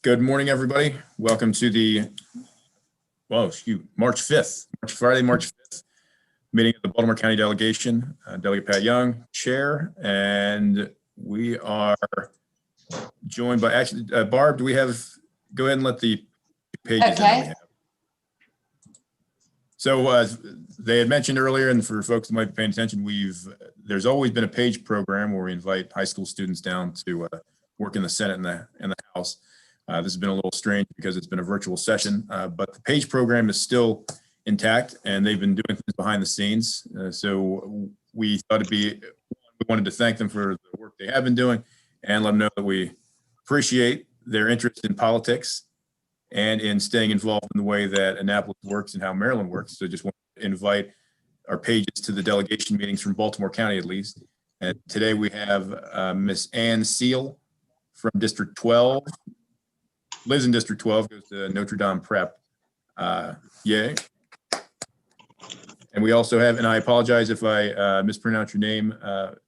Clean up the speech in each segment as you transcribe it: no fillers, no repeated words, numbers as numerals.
Good morning, everybody. Welcome to the, March 5th, Friday, March 5th, meeting of the Baltimore County delegation. Delegate Pat Young, chair, and we are joined by, actually, Barb, do we have, go ahead and let the pages in that we have. So they had mentioned earlier, and for folks that might be paying attention, there's always been a page program where we invite high school students down to work in the Senate and the House. This has been a little strange because it's been a virtual session, but the PAGE program is still intact and they've been doing things behind the scenes. So we thought we wanted to thank them for the work they have been doing and let them know that we appreciate their interest in politics and in staying involved in the way that Annapolis works and how Maryland works. So just want to invite our pages to the delegation meetings from Baltimore County, at least. And today we have Miss Ann Seal from District 12. Lives in District 12, goes to Notre Dame Prep. Yay. And we also have, and I apologize if I mispronounce your name,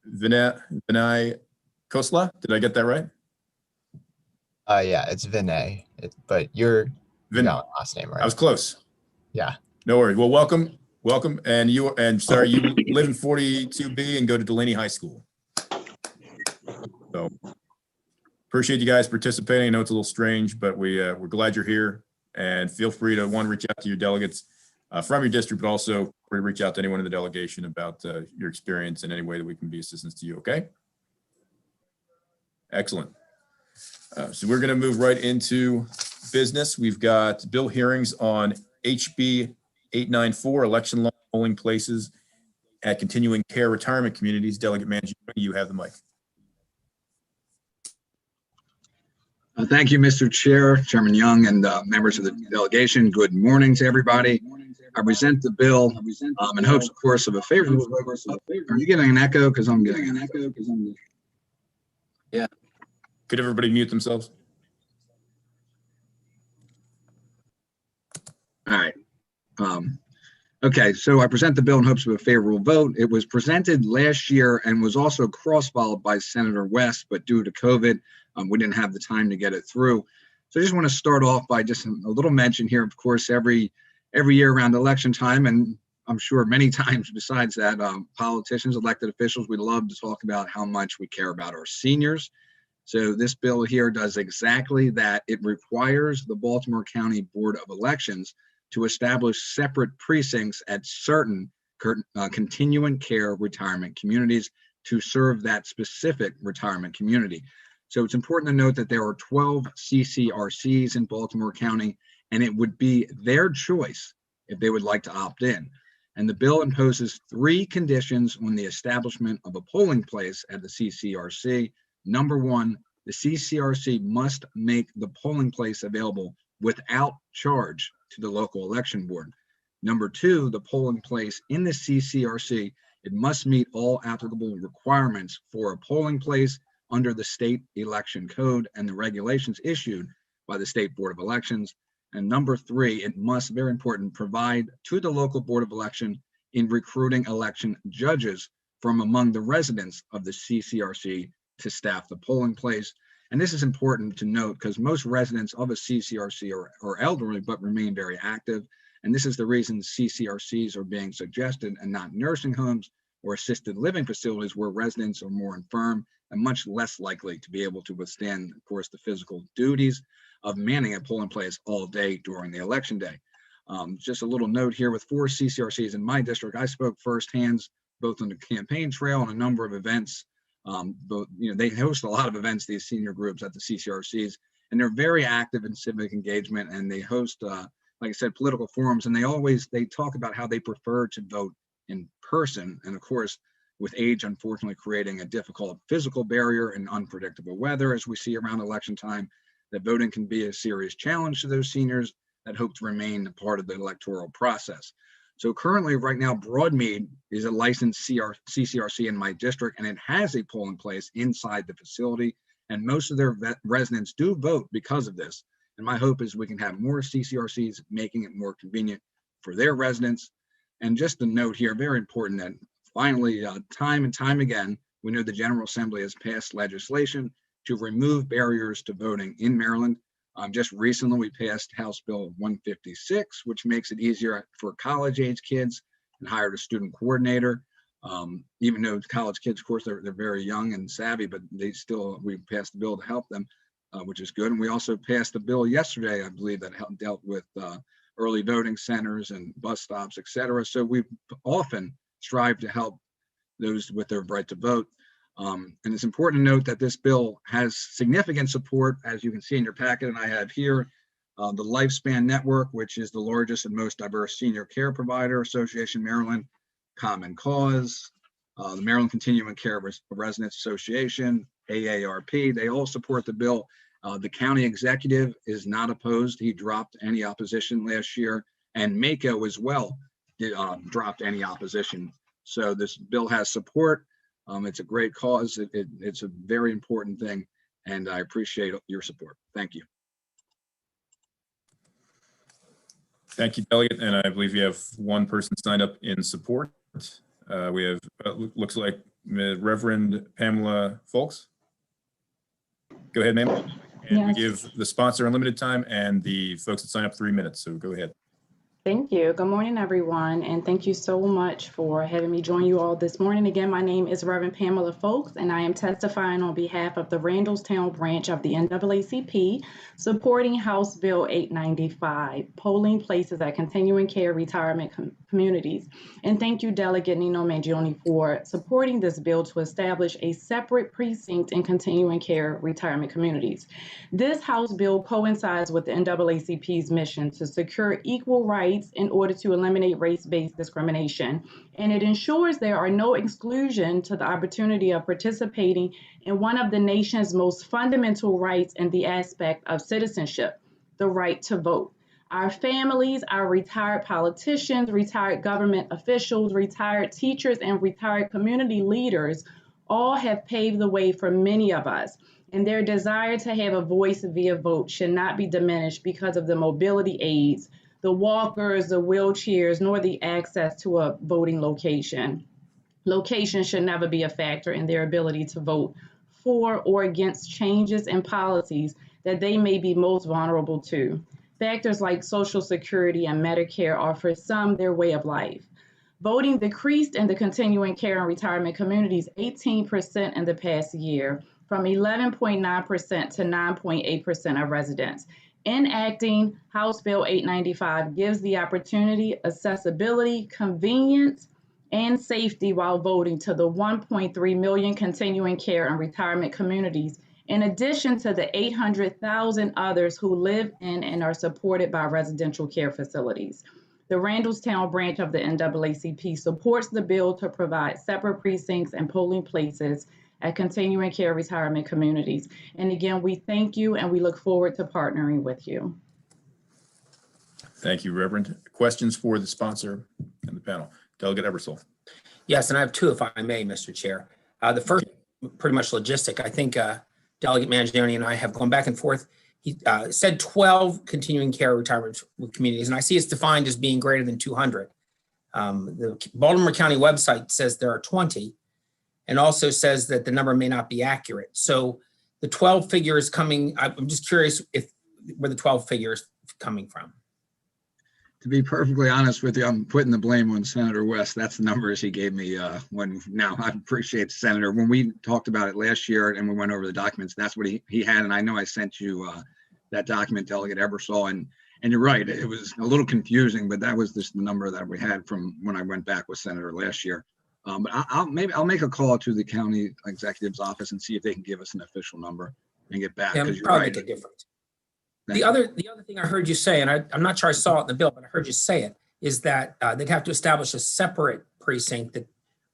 Vinay Khosla. Did I get that right? Yeah, it's Vinay, but you got my last name right. I was close. Yeah. No worries. Well, welcome. And you live in 42B and go to Delaney High School. So appreciate you guys participating. I know it's a little strange, but we're glad you're here, and feel free to reach out to your delegates from your district, but also reach out to anyone in the delegation about your experience in any way that we can be assistance to you. Okay. Excellent. So we're going to move right into business. We've got bill hearings on HB 894, election law, polling places at continuing care retirement communities. Delegate Mangione, you have the mic. Thank you, Mr. Chair, Chairman Young, and members of the delegation. Good morning to everybody. I present the bill in hopes, of course, of a favorable vote. Are you getting an echo? Because I'm getting an echo. Yeah. Could everybody mute themselves? All right. Okay, so I present the bill in hopes of a favorable vote. It was presented last year and was also cross-followed by Senator West, but due to COVID, we didn't have the time to get it through. So I just want to start off by just a little mention here. Of course, every year around election time, and I'm sure many times besides that, politicians, elected officials, we love to talk about how much we care about our seniors. So this bill here does exactly that. It requires the Baltimore County Board of Elections to establish separate precincts at certain continuing care retirement communities to serve that specific retirement community. So it's important to note that there are 12 CCRCs in Baltimore County, and it would be their choice if they would like to opt in. And the bill imposes 3 conditions on the establishment of a polling place at the CCRC. Number 1, the CCRC must make the polling place available without charge to the local election board. Number 2, the polling place in the CCRC, it must meet all applicable requirements for a polling place under the state election code and the regulations issued by the State Board of Elections. And number 3, it must, very important, provide to the local Board of Election in recruiting election judges from among the residents of the CCRC to staff the polling place. And this is important to note because most residents of a CCRC are elderly but remain very active. And this is the reason CCRCs are being suggested and not nursing homes or assisted living facilities where residents are more infirm and much less likely to be able to withstand, of course, the physical duties of manning a polling place all day during the election day. Just a little note here, with 4 CCRCs in my district, I spoke firsthand both on the campaign trail and a number of events. They host a lot of events, these senior groups at the CCRCs, and they're very active in civic engagement, and they host, like I said, political forums, and they talk about how they prefer to vote in person. And of course, with age unfortunately creating a difficult physical barrier and unpredictable weather, as we see around election time, that voting can be a serious challenge to those seniors that hope to remain a part of the electoral process. So currently, right now, Broadmead is a licensed CCRC in my district, and it has a polling place inside the facility, and most of their residents do vote because of this. And my hope is we can have more CCRCs, making it more convenient for their residents. And just a note here, very important, that finally, time and time again, we know the General Assembly has passed legislation to remove barriers to voting in Maryland. Just recently, we passed House Bill 156, which makes it easier for college-age kids and hired a student coordinator. Even though college kids, of course, they're very young and savvy, but we passed the bill to help them, which is good. And we also passed a bill yesterday, I believe, that dealt with early voting centers and bus stops, et cetera. So we often strive to help those with their right to vote. And it's important to note that this bill has significant support, as you can see in your packet, and I have here, the Lifespan Network, which is the largest and most diverse senior care provider association, Maryland, Common Cause, the Maryland Continuing Care Residents Association, AARP, they all support the bill. The county executive is not opposed. He dropped any opposition last year, and MACO as well dropped any opposition. So this bill has support. It's a great cause. It's a very important thing, and I appreciate your support. Thank you. Thank you, Delegate. And I believe you have one person signed up in support. We have, looks like Reverend Pamela Folks. Go ahead, ma'am. And Yes. we give the sponsor unlimited time and the folks that sign up 3 minutes. So go ahead. Thank you. Good morning, everyone, and thank you so much for having me join you all this morning. Again, my name is Reverend Pamela Folks, and I am testifying on behalf of the Randallstown branch of the NAACP, supporting House Bill 895, polling places at continuing care retirement communities. And thank you, Delegate Nino Mangione, for supporting this bill to establish a separate precinct in continuing care retirement communities. This House bill coincides with the NAACP's mission to secure equal rights in order to eliminate race-based discrimination. And it ensures there are no exclusion to the opportunity of participating in one of the nation's most fundamental rights in the aspect of citizenship, the right to vote. Our families, our retired politicians, retired government officials, retired teachers, and retired community leaders all have paved the way for many of us. And their desire to have a voice via vote should not be diminished because of the mobility aids, the walkers, the wheelchairs, nor the access to a voting location. Location should never be a factor in their ability to vote for or against changes in policies that they may be most vulnerable to. Factors like Social Security and Medicare are for some their way of life. Voting decreased in the continuing care and retirement communities 18% in the past year, from 11.9% to 9.8% of residents. Enacting House Bill 895 gives the opportunity, accessibility, convenience, and safety while voting to the 1.3 million continuing care and retirement communities, in addition to the 800,000 others who live in and are supported by residential care facilities. The Randallstown branch of the NAACP supports the bill to provide separate precincts and polling places at continuing care retirement communities. And again, we thank you and we look forward to partnering with you. Thank you, Reverend. Questions for the sponsor and the panel? Delegate Ebersol. Yes, and I have two, if I may, Mr. Chair. The first, pretty much logistic. I think Delegate Mangione and I have gone back and forth. He said 12 continuing care retirement communities, and I see it's defined as being greater than 200. The Baltimore County website says there are 20, and also says that the number may not be accurate. So the 12 figure is coming, I'm just curious where the 12 figures coming from. To be perfectly honest with you, I'm putting the blame on Senator West. That's the numbers he gave me now I appreciate the Senator. When we talked about it last year and we went over the documents, that's what he had. And I know I sent you that document, Delegate Ebersol, and you're right, it was a little confusing, but that was just the number that we had from when I went back with Senator last year. But I'll make a call to the county executive's office and see if they can give us an official number and get back. Yeah, You're probably right. make a difference. The other thing I heard you say, and I'm not sure I saw it in the bill, but I heard you say it, is that they'd have to establish a separate precinct that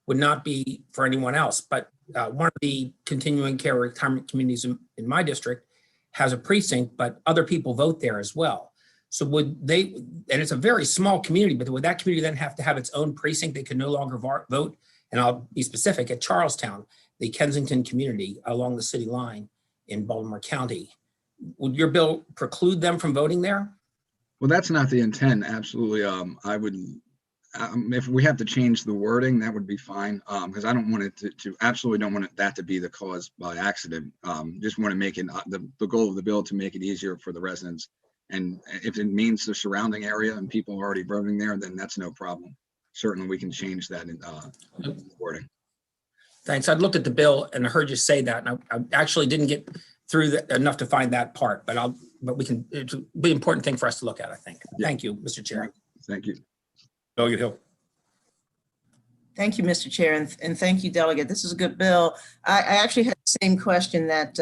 would not be for anyone else. But one of the continuing care retirement communities in my district has a precinct, but other people vote there as well. So would they, and it's a very small community, but would that community then have to have its own precinct? They could no longer vote. And I'll be specific, at Charlestown, the Kensington community along the city line in Baltimore County. Would your bill preclude them from voting there? Well, that's not the intent. Absolutely. if we have to change the wording, that would be fine, because I don't want it to absolutely don't want that to be the cause by accident. Just want to make it the goal of the bill to make it easier for the residents. And if it means the surrounding area and people are already voting there, then that's no problem. Certainly, we can change that in wording. Thanks. I'd looked at the bill and heard you say that, and I actually didn't get through enough to find that part, but we can, it's a big important thing for us to look at, I think. Yeah. Thank you, Mr. Chair. Thank you. Delegate Hill. Thank you, Mr. Chair, and thank you, Delegate. This is a good bill. I actually had the same question that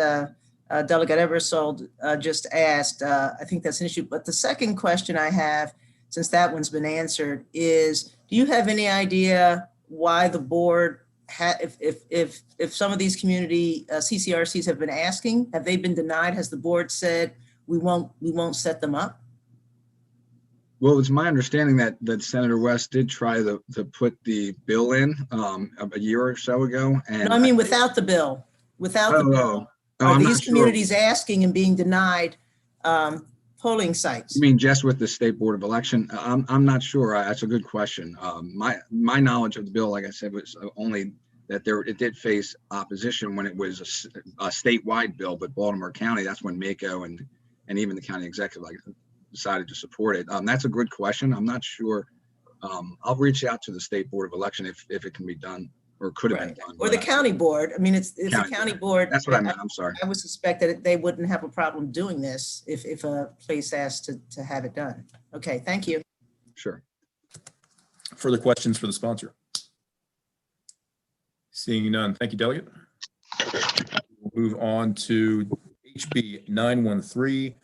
Delegate Eversole just asked. I think that's an issue. But the second question I have, since that one's been answered, is do you have any idea why the board if some of these community CCRCs have been asking, have they been denied? Has the board said we won't set them up? Well, it's my understanding that Senator West did try to put the bill in a year or so ago. And No, I mean without the bill. Without the bill. Are I'm not these sure. communities asking and being denied polling sites? You mean just with the State Board of Election? I'm not sure. That's a good question. My knowledge of the bill, like I said, was only that it did face opposition when it was a statewide bill, but Baltimore County, that's when MACO and even the county executive decided to support it. That's a good question. I'm not sure. I'll reach out to the State Board of Election if it can be done or could have been done. Or the county board. I mean, it's the county board. That's what I meant. I'm sorry. I would suspect that they wouldn't have a problem doing this if a place asked to have it done. Okay, thank you. Sure. Further questions for the sponsor? Seeing none. Thank you, Delegate. We'll move on to HB 913,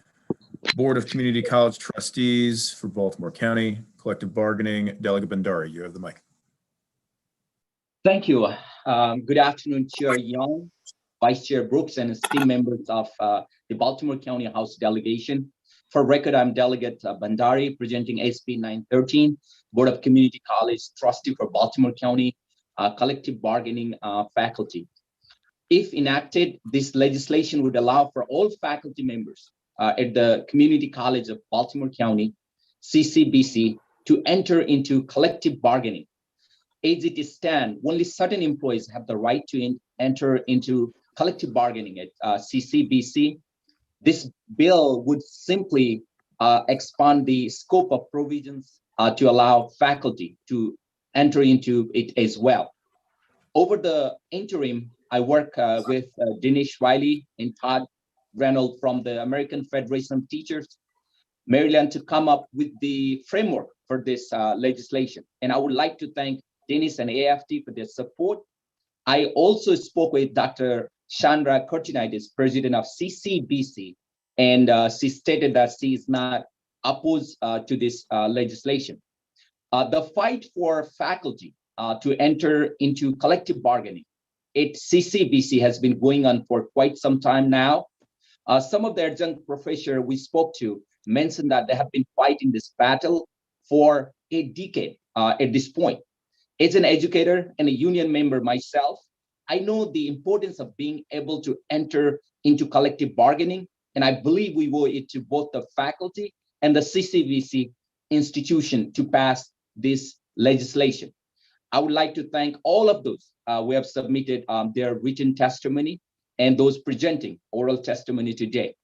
Board of Community College Trustees for Baltimore County, Collective Bargaining. Delegate Bhandari, you have the mic. Thank you. Good afternoon, Chair Young, Vice Chair Brooks, and esteemed members of the Baltimore County House Delegation. For record, I'm Delegate Bhandari, presenting SB 913, Board of Community College Trustee for Baltimore County, Collective Bargaining Faculty. If enacted, this legislation would allow for all faculty members at the Community College of Baltimore County, CCBC, to enter into collective bargaining. As it stands, only certain employees have the right to enter into collective bargaining at CCBC. This bill would simply expand the scope of provisions to allow faculty to enter into it as well. Over the interim, I work with Dinesh Riley and Todd Reynolds from the American Federation of Teachers, Maryland, to come up with the framework for this legislation. And I would like to thank Dennis and AFT for their support. I also spoke with Dr. Chandra Kurtinaitis, president of CCBC, and she stated that she is not opposed to this legislation. The fight for faculty to enter into collective bargaining at CCBC has been going on for quite some time now. Some of the adjunct professors we spoke to mentioned that they have been fighting this battle for a decade at this point. As an educator and a union member myself, I know the importance of being able to enter into collective bargaining, and I believe we owe it to both the faculty and the CCBC institution to pass this legislation. I would like to thank all of those who have submitted their written testimony and those presenting oral testimony today,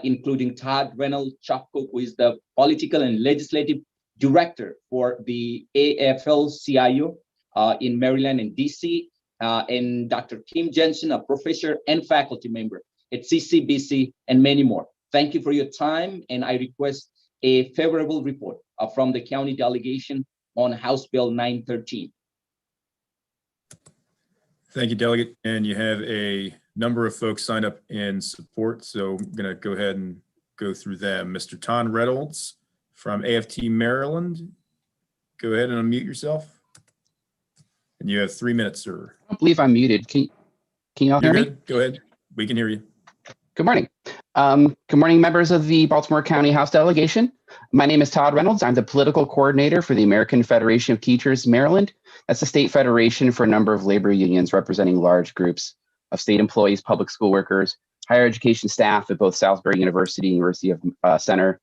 including Todd Reynolds, who is the political and legislative director for the Afl-Cio in Maryland and DC, and Dr. Kim Jensen, a professor and faculty member at CCBC, and many more. Thank you for your time, and I request a favorable report from the county delegation on House Bill 913. Thank you, Delegate. And you have a number of folks signed up in support, so I'm going to go ahead and go through them. Mr. Todd Reynolds from AFT Maryland, go ahead and unmute yourself. And you have 3 minutes, sir. I don't believe I'm muted. Can you all hear me? Good. Go ahead. We can hear you. Good morning. Good morning, members of the Baltimore County House Delegation. My name is Todd Reynolds. I'm the political coordinator for the American Federation of Teachers, Maryland. That's the state federation for a number of labor unions representing large groups of state employees, public school workers, higher education staff at both Salisbury University, University of UMCS,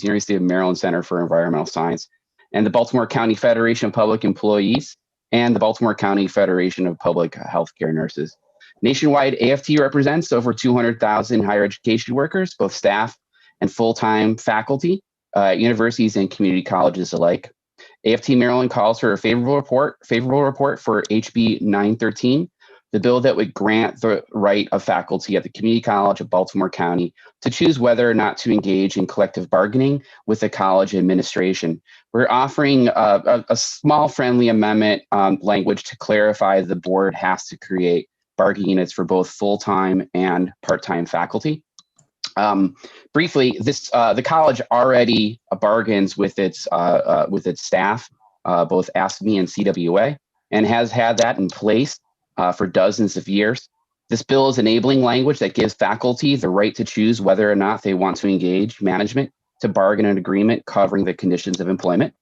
University of Maryland Center for Environmental Science, and the Baltimore County Federation of Public Employees, and the Baltimore County Federation of Public Healthcare Nurses. Nationwide, AFT represents over 200,000 higher education workers, both staff and full-time faculty, universities and community colleges alike. AFT Maryland calls for a favorable report for HB 913, the bill that would grant the right of faculty at the Community College of Baltimore County to choose whether or not to engage in collective bargaining with the college administration. We're offering a small friendly amendment language to clarify the board has to create bargaining units for both full-time and part-time faculty. Briefly, the college already bargains with its staff, both AFL-Cio and CWA, and has had that in place for dozens of years. This bill is enabling language that gives faculty the right to choose whether or not they want to engage management to bargain an agreement covering the conditions of employment.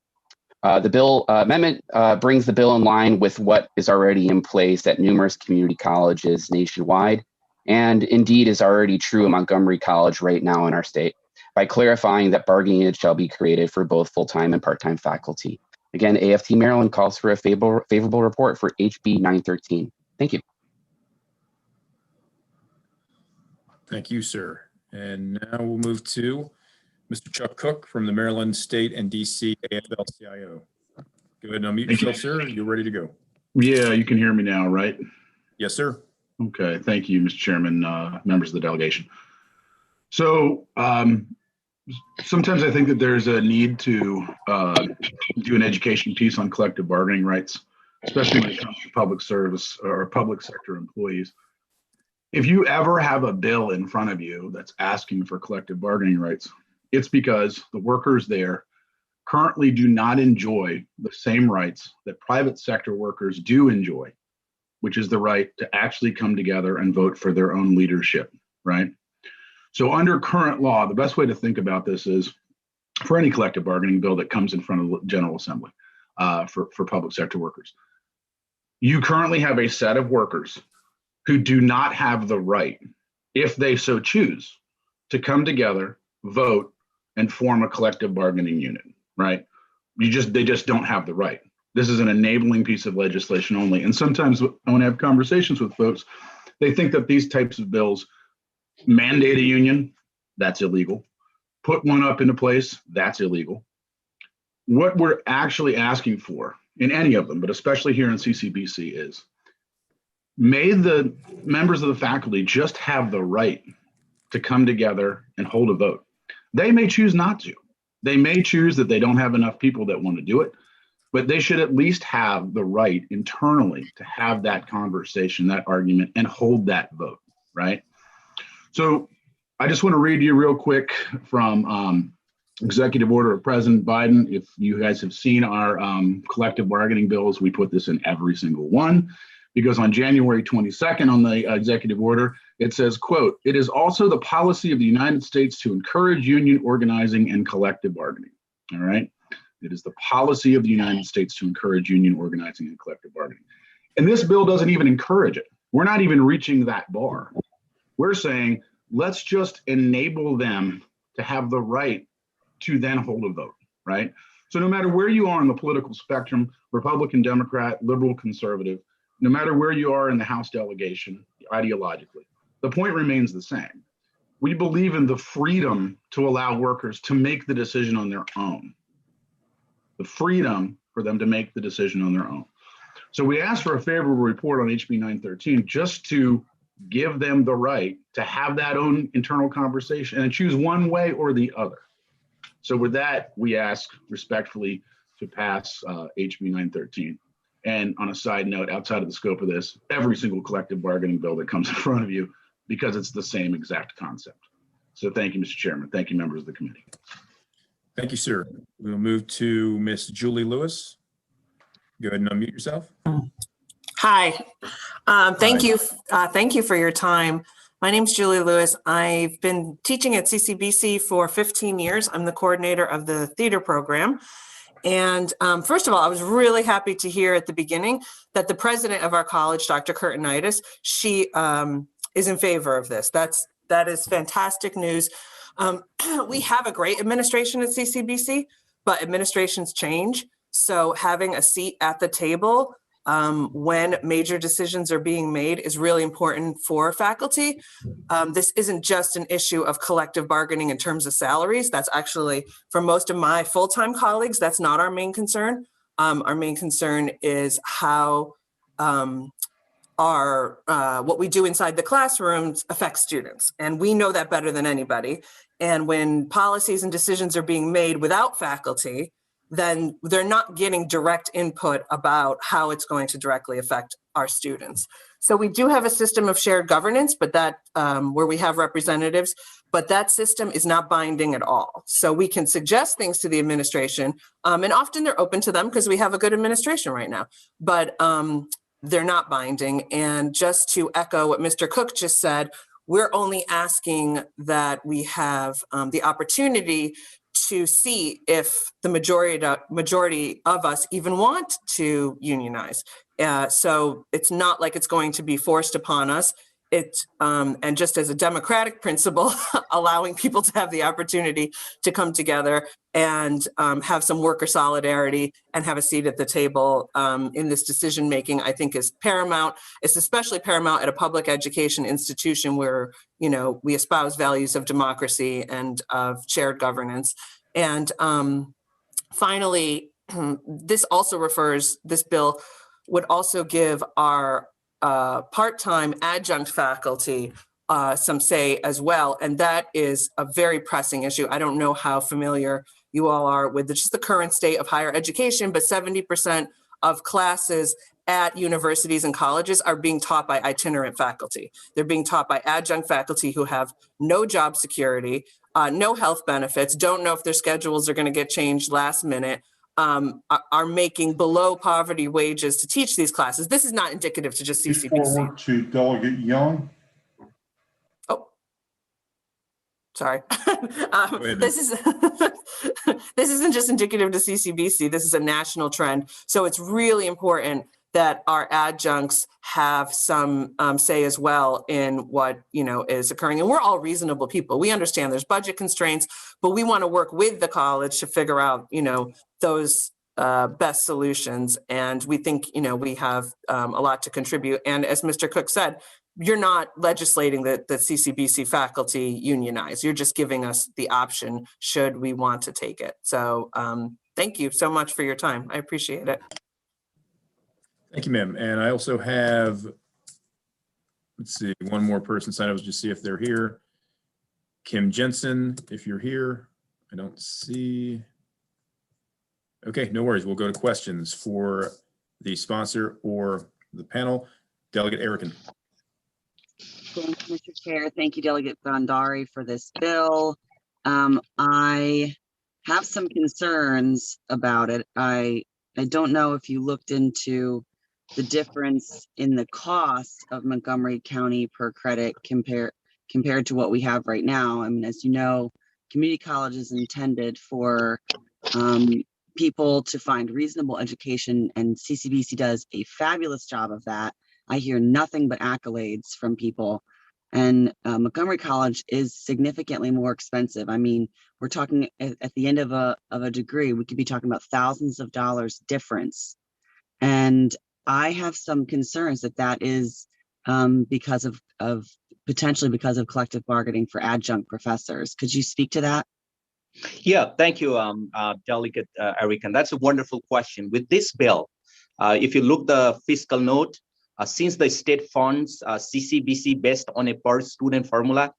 The bill amendment brings the bill in line with what is already in place at numerous community colleges nationwide, and indeed is already true at Montgomery College right now in our state, by clarifying that bargaining units shall be created for both full-time and part-time faculty. Again, AFT Maryland calls for a favorable report for HB 913. Thank you. Thank you, sir. And now we'll move to Mr. Chuck Cook from the Maryland State and DC Afl-Cio. Go ahead and unmute yourself, sir. You're ready to go. Yeah, you can hear me now, right? Yes, sir. Okay, thank you, Mr. Chairman, members of the delegation. So sometimes I think that there's a need to do an education piece on collective bargaining rights, especially when it comes to public service or public sector employees. If you ever have a bill in front of you that's asking for collective bargaining rights, it's because the workers there currently do not enjoy the same rights that private sector workers do enjoy, which is the right to actually come together and vote for their own leadership, right? So under current law, the best way to think about this is for any collective bargaining bill that comes in front of the General Assembly for public sector workers, you currently have a set of workers who do not have the right, if they so choose, to come together, vote, and form a collective bargaining unit, right? They just don't have the right. This is an enabling piece of legislation only. And sometimes when I have conversations with folks, they think that these types of bills mandate a union, that's illegal. Put one up into place, that's illegal. What we're actually asking for in any of them, but especially here in CCBC, is may the members of the faculty just have the right to come together and hold a vote. They may choose not to. They may choose that they don't have enough people that want to do it, but they should at least have the right internally to have that conversation, that argument, and hold that vote, right? So I just want to read you real quick from Executive Order of President Biden. If you guys have seen our collective bargaining bills, we put this in every single one, because on January 22nd on the executive order, it says, quote, "It is also the policy of the United States to encourage union organizing and collective bargaining." All right. It is the policy of the United States to encourage union organizing and collective bargaining. And this bill doesn't even encourage it. We're not even reaching that bar. We're saying, let's just enable them to have the right to then hold a vote, right? So no matter where you are on the political spectrum, Republican, Democrat, liberal, conservative, no matter where you are in the House delegation, ideologically, the point remains the same. We believe in the freedom to allow workers to make the decision on their own. The freedom for them to make the decision on their own. So we asked for a favorable report on HB 913 just to give them the right to have that own internal conversation and choose one way or the other. So with that, we ask respectfully to pass HB 913. And on a side note, outside of the scope of this, every single collective bargaining bill that comes in front of you, because it's the same exact concept. So thank you, Mr. Chairman. Thank you, members of the committee. Thank you, sir. We'll move to Miss Julie Lewis. Go ahead and unmute yourself. Hi. Thank Hi. you. Thank you for your time. My name's Julie Lewis. I've been teaching at CCBC for 15 years. I'm the coordinator of the theater program. And first of all, I was really happy to hear at the beginning that the president of our college, Dr. Curtinitis, she is in favor of this. That is fantastic news. We have a great administration at CCBC. but administrations change. So having a seat at the table when major decisions are being made is really important for faculty. This isn't just an issue of collective bargaining in terms of salaries. That's actually, for most of my full-time colleagues, that's not our main concern. Our main concern is how what we do inside the classrooms affects students. And we know that better than anybody. And when policies and decisions are being made without faculty, then they're not getting direct input about how it's going to directly affect our students. So we do have a system of shared governance, but that where we have representatives, but that system is not binding at all. So we can suggest things to the administration, and often they're open to them because we have a good administration right now, but they're not binding. And just to echo what Mr. Cook just said, we're only asking that we have the opportunity to see if the majority of us even want to unionize. So it's not like it's going to be forced upon us. And just as a democratic principle, allowing people to have the opportunity to come together and have some worker solidarity and have a seat at the table in this decision making, I think is paramount. It's especially paramount at a public education institution where, you know, we espouse values of democracy and of shared governance. And finally, this bill would also give our part-time adjunct faculty some say as well. And that is a very pressing issue. I don't know how familiar you all are with just the current state of higher education, but 70% of classes at universities and colleges are being taught by itinerant faculty. They're being taught by adjunct faculty who have no job security, no health benefits, don't know if their schedules are going to get changed last minute, are making below poverty wages to teach these classes. This is not indicative to just CCBC. Forward to Delegate Young. Oh, sorry. This isn't just indicative to CCBC. This is a national trend. So it's really important that our adjuncts have some say as well in what, you know, is occurring. And we're all reasonable people. We understand there's budget constraints, but we want to work with the college to figure out, you know, those best solutions. And we think, you know, we have a lot to contribute. And as Mr. Cook said, you're not legislating that the CCBC faculty unionize. You're just giving us the option should we want to take it. So thank you so much for your time. I appreciate it. Thank you, ma'am. And I also have, let's see, one more person signed up, just see if they're here. Kim Jensen, if you're here. I don't see. Okay, no worries. We'll go to questions for the sponsor or the panel. Delegate Erickson. Thank you, Mr. Chair. Thank you, Delegate Bandari, for this bill. I have some concerns about it. I don't know if you looked into the difference in the cost of Montgomery County per credit compared to what we have right now. I mean, as you know, community college is intended for people to find reasonable education, and CCBC does a fabulous job of that. I hear nothing but accolades from people. And Montgomery College is significantly more expensive. I mean, we're talking at the end of a degree, we could be talking about thousands of dollars difference. And I have some concerns that is because of potentially because of collective bargaining for adjunct professors. Could you speak to that? Yeah, thank you, Delegate Eric. And that's a wonderful question. With this bill, if you look the fiscal note, since the state funds CCBC based on a per student formula,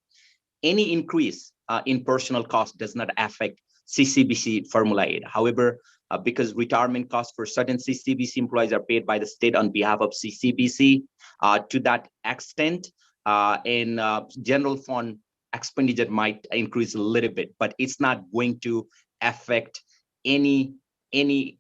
any increase in personal cost does not affect CCBC Formula 8. However, because retirement costs for certain CCBC employees are paid by the state on behalf of CCBC, to that extent, and general fund expenditure might increase a little bit, but it's not going to affect any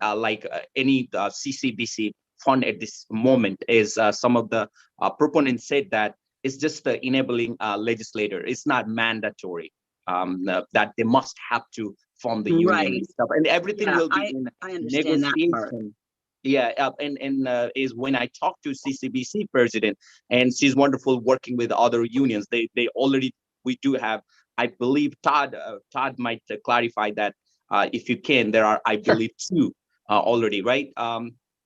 CCBC fund at this moment. As some of the proponents said, that it's just the enabling legislator. It's not mandatory that they must have to form the union and stuff, and everything will be in negotiation. Yeah, and is when I talked to CCBC president, and she's wonderful working with other unions. They already, we do have, I believe Todd might clarify that if you can. There are, I believe, two already, right?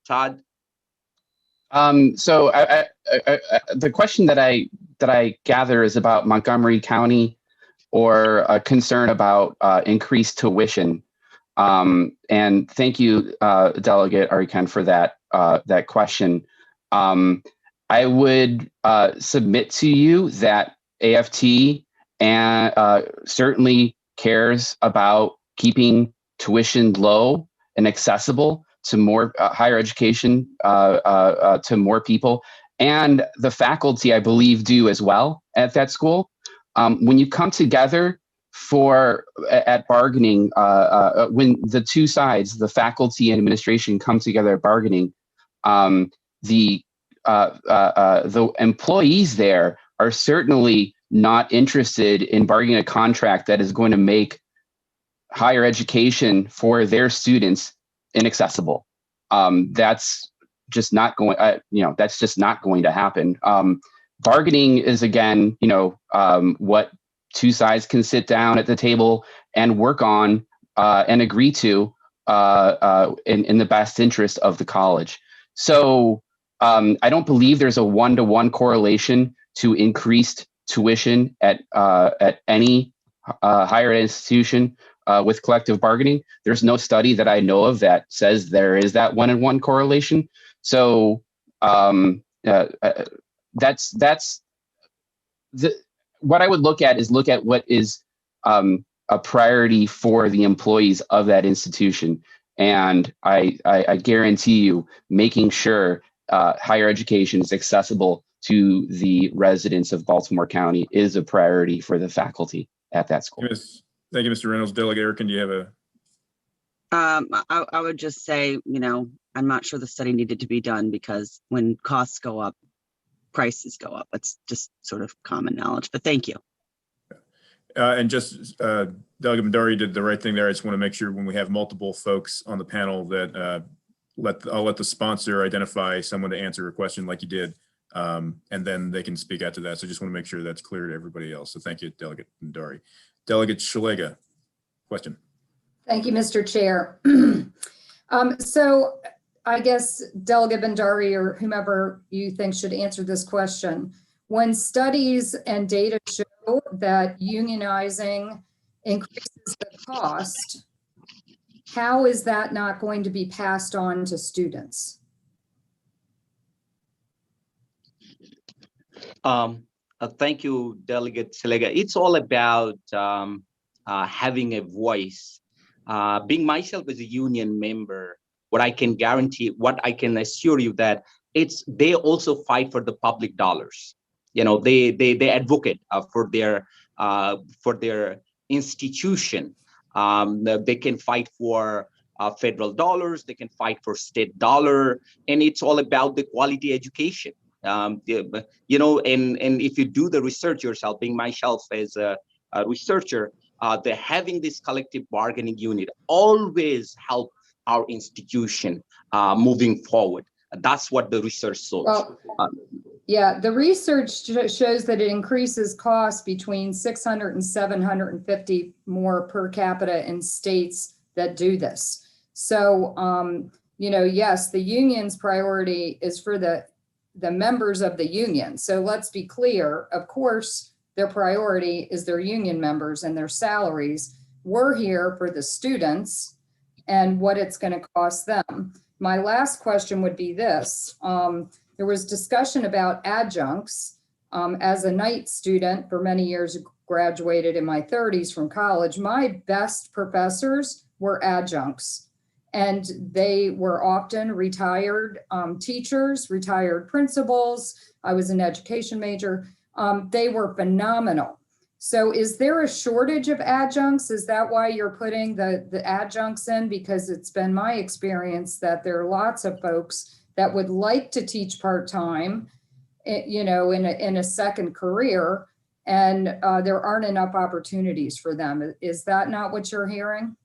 Todd? So the question that I gather is about Montgomery County, or a concern about increased tuition. And thank you, Delegate Arikan, for that question. I would submit to you that AFT and certainly cares about keeping tuition low and accessible to more higher education to more people, and the faculty, I believe, do as well at that school. When you come together at bargaining, when the two sides, the faculty and administration, come together at bargaining, the employees there are certainly not interested in bargaining a contract that is going to make higher education for their students inaccessible. That's just not going. That's just not going to happen. Bargaining is, again, what two sides can sit down at the table and work on and agree to in the best interest of the college. So I don't believe there's a one-to-one correlation to increased tuition at any higher ed institution with collective bargaining. There's no study that I know of that says there is that one-on-one correlation. So that's what I would look at what is a priority for the employees of that institution. And I guarantee you, making sure higher education is accessible to the residents of Baltimore County is a priority for the faculty at that school. Thank you, Mr. Reynolds. Delegate Arikan, do you have a? I would just say, I'm not sure the study needed to be done, because when costs go up, prices go up. That's just sort of common knowledge, but thank you. And just Delegate Bhandari did the right thing there. I just want to make sure when we have multiple folks on the panel that I'll let the sponsor identify someone to answer a question like you did, and then they can speak out to that. So just want to make sure that's clear to everybody else. So thank you, Delegate Bhandari. Delegate Shalega, question. Thank you, Mr. Chair. So I guess Delegate Bhandari or whomever you think should answer this question. When studies and data show that unionizing increases the cost, how is that not going to be passed on to students? Thank you, Delegate Shalega. It's all about having a voice. Being myself as a union member, what I can guarantee, what I can assure you that they also fight for the public dollars. They advocate for their institution. They can fight for federal dollars. They can fight for state dollar, and it's all about the quality education. And if you do the research yourself, being myself as a researcher, having this collective bargaining unit always help our institution moving forward. That's what the research shows. Well, yeah, the research shows that it increases costs between 600 and 750 more per capita in states that do this. So, yes, the union's priority is for the members of the union. So let's be clear, of course, their priority is their union members and their salaries. We're here for the students and what it's going to cost them. My last question would be this. There was discussion about adjuncts. As a night student for many years, graduated in my 30s from college, my best professors were adjuncts. And they were often retired teachers, retired principals. I was an education major. They were phenomenal. So is there a shortage of adjuncts? Is that why you're putting the adjuncts in? Because it's been my experience that there are lots of folks that would like to teach part-time, in a second career, and there aren't enough opportunities for them. Is that not what you're hearing?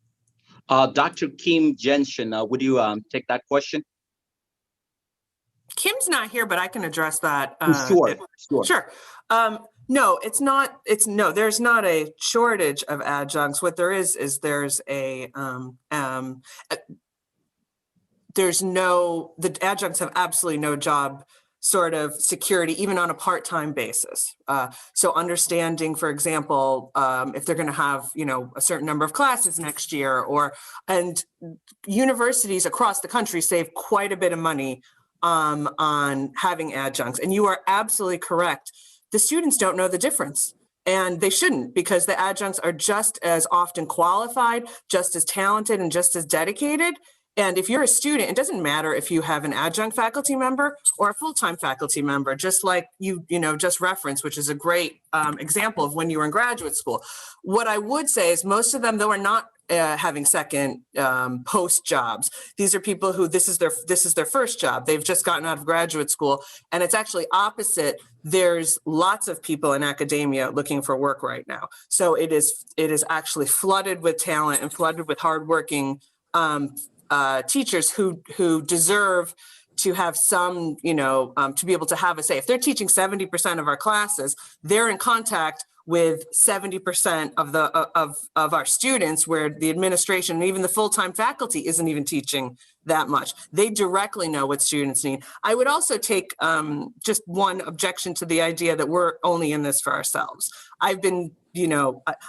Dr. Kim Jensen, would you take that question? Kim's not here, but I can address that. Sure. No, it's not. No, there's not a shortage of adjuncts. What there is there's the adjuncts have absolutely no job sort of security, even on a part-time basis. So understanding, for example, if they're going to have, a certain number of classes next year, and universities across the country save quite a bit of money on having adjuncts. And you are absolutely correct. The students don't know the difference. And they shouldn't, because the adjuncts are just as often qualified, just as talented, and just as dedicated. And if you're a student, it doesn't matter if you have an adjunct faculty member or a full-time faculty member, just like you just referenced, which is a great example of when you were in graduate school. What I would say is most of them, though, are not having second post jobs. These are people who this is their first job. They've just gotten out of graduate school, and it's actually opposite. There's lots of people in academia looking for work right now. So it is actually flooded with talent and flooded with hardworking teachers who deserve to have some, to be able to have a say. If they're teaching 70% of our classes, they're in contact with 70% of our students, where the administration and even the full-time faculty isn't even teaching that much. They directly know what students need. I would also take just one objection to the idea that we're only in this for ourselves. I've been,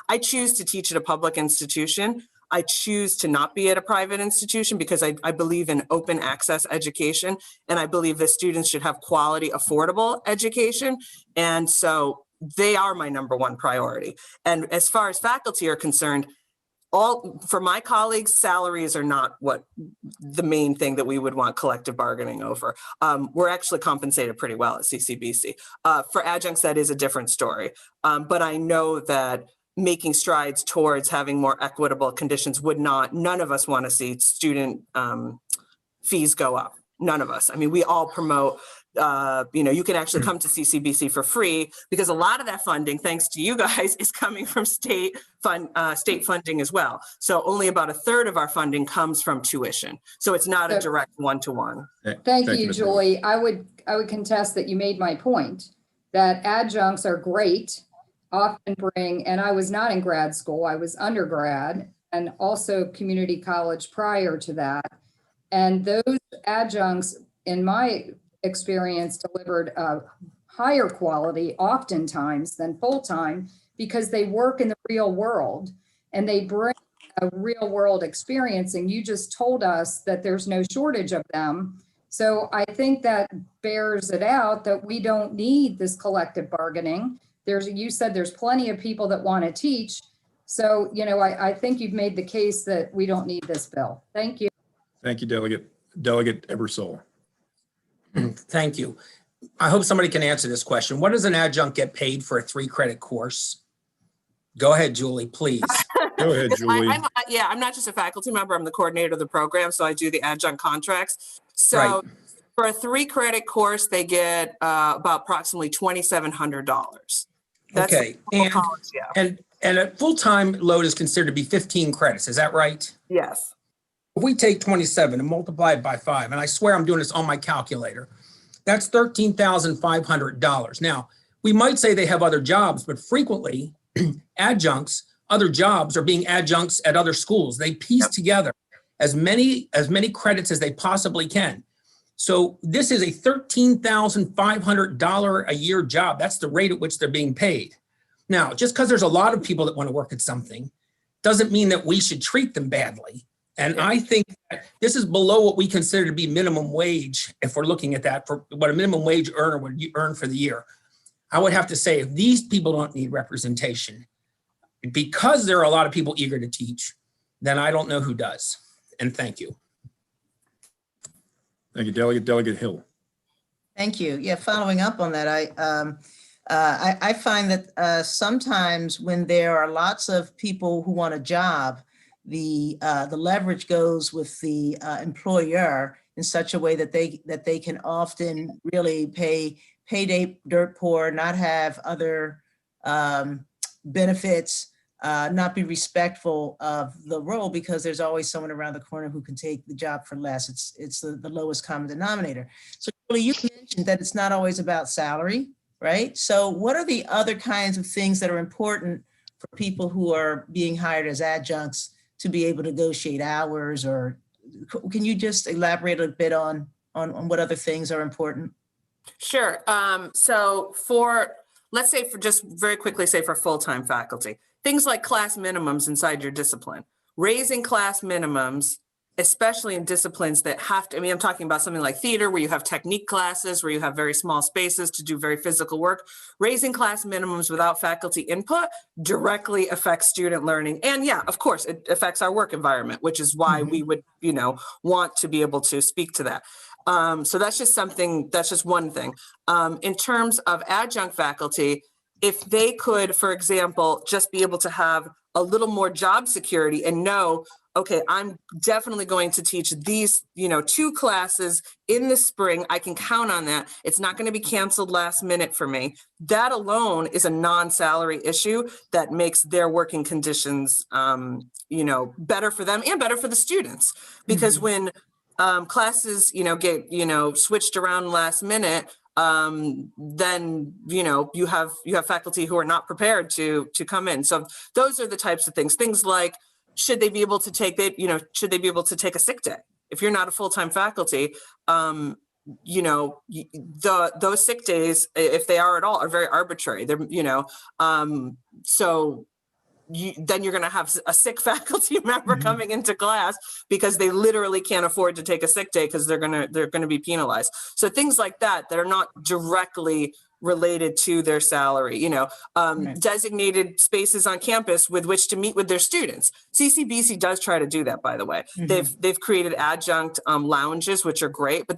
I choose to teach at a public institution. I choose to not be at a private institution because I believe in open access education, and I believe that students should have quality, affordable education. And so they are my number one priority. And as far as faculty are concerned, for my colleagues, salaries are not what the main thing that we would want collective bargaining over. We're actually compensated pretty well at CCBC. For adjuncts, that is a different story. But I know that making strides towards having more equitable conditions none of us want to see student fees go up. None of us. I mean, we all promote, you can actually come to CCBC for free, because a lot of that funding, thanks to you guys, is coming from state funding as well. So only about 1/3 of our funding comes from tuition. So it's not a direct one-to-one. Thank you, Julie. I would contest that you made my point, that adjuncts are great, often bring, and I was not in grad school, I was undergrad and also community college prior to that. And those adjuncts, in my experience, delivered a higher quality oftentimes than full-time, because they work in the real world and they bring a real world experience. And you just told us that there's no shortage of them. So I think that bears it out that we don't need this collective bargaining. You said there's plenty of people that want to teach. So, I think you've made the case that we don't need this bill. Thank you. Thank you, Delegate Ebersole. Thank you. I hope somebody can answer this question. What does an adjunct get paid for a 3-credit course? Go ahead, Julie, please. Go ahead, Julie. I'm not just a faculty member, I'm the coordinator of the program, so I do the adjunct contracts. So Right. For a 3-credit course, they get about approximately $2,700. That's Okay, college, yeah. and a full-time load is considered to be 15 credits, is that right? Yes. If we take 27 and multiply it by 5, and I swear I'm doing this on my calculator, that's $13,500. Now, we might say they have other jobs, but frequently adjuncts, other jobs are being adjuncts at other schools. They piece together as many credits as they possibly can. So this is a $13,500 a year job. That's the rate at which they're being paid. Now, just because there's a lot of people that want to work at something doesn't mean that we should treat them badly. And I think that this is below what we consider to be minimum wage, if we're looking at that, for what a minimum wage earner would earn for the year. I would have to say, if these people don't need representation, because there are a lot of people eager to teach, then I don't know who does. And thank you. Thank you, Delegate Hill. Thank you. Yeah, following up on that, I find that sometimes when there are lots of people who want a job, the leverage goes with the employer in such a way that they can often really pay dirt poor, not have other benefits, not be respectful of the role, because there's always someone around the corner who can take the job for less. It's the lowest common denominator. So Julie, you mentioned that it's not always about salary. right? So what are the other kinds of things that are important for people who are being hired as adjuncts to be able to negotiate hours? Or can you just elaborate a bit on what other things are important? Sure. So let's say for just very quickly say for full-time faculty, things like class minimums inside your discipline, raising class minimums, especially in disciplines that have to, I mean, I'm talking about something like theater where you have technique classes, where you have very small spaces to do very physical work. Raising class minimums without faculty input directly affects student learning. And yeah, of course, it affects our work environment, which is why we would, want to be able to speak to that. So that's just one thing. In terms of adjunct faculty, if they could, for example, just be able to have a little more job security and know, okay, I'm definitely going to teach these, 2 classes in the spring. I can count on that. It's not going to be canceled last minute for me. That alone is a non-salary issue that makes their working conditions, better for them and better for the students. Because when classes, get, switched around last minute, then, you have faculty who are not prepared to come in. So those are the types of things like, should they be able to take a sick day? If you're not a full-time faculty, those sick days, if they are at all, are very arbitrary. They're, so then you're going to have a sick faculty member coming into class because they literally can't afford to take a sick day because they're going to be penalized. So things like that are not directly related to their salary, designated spaces on campus with which to meet with their students. CCBC does try to do that, by the way. They've created adjunct lounges, which are great, but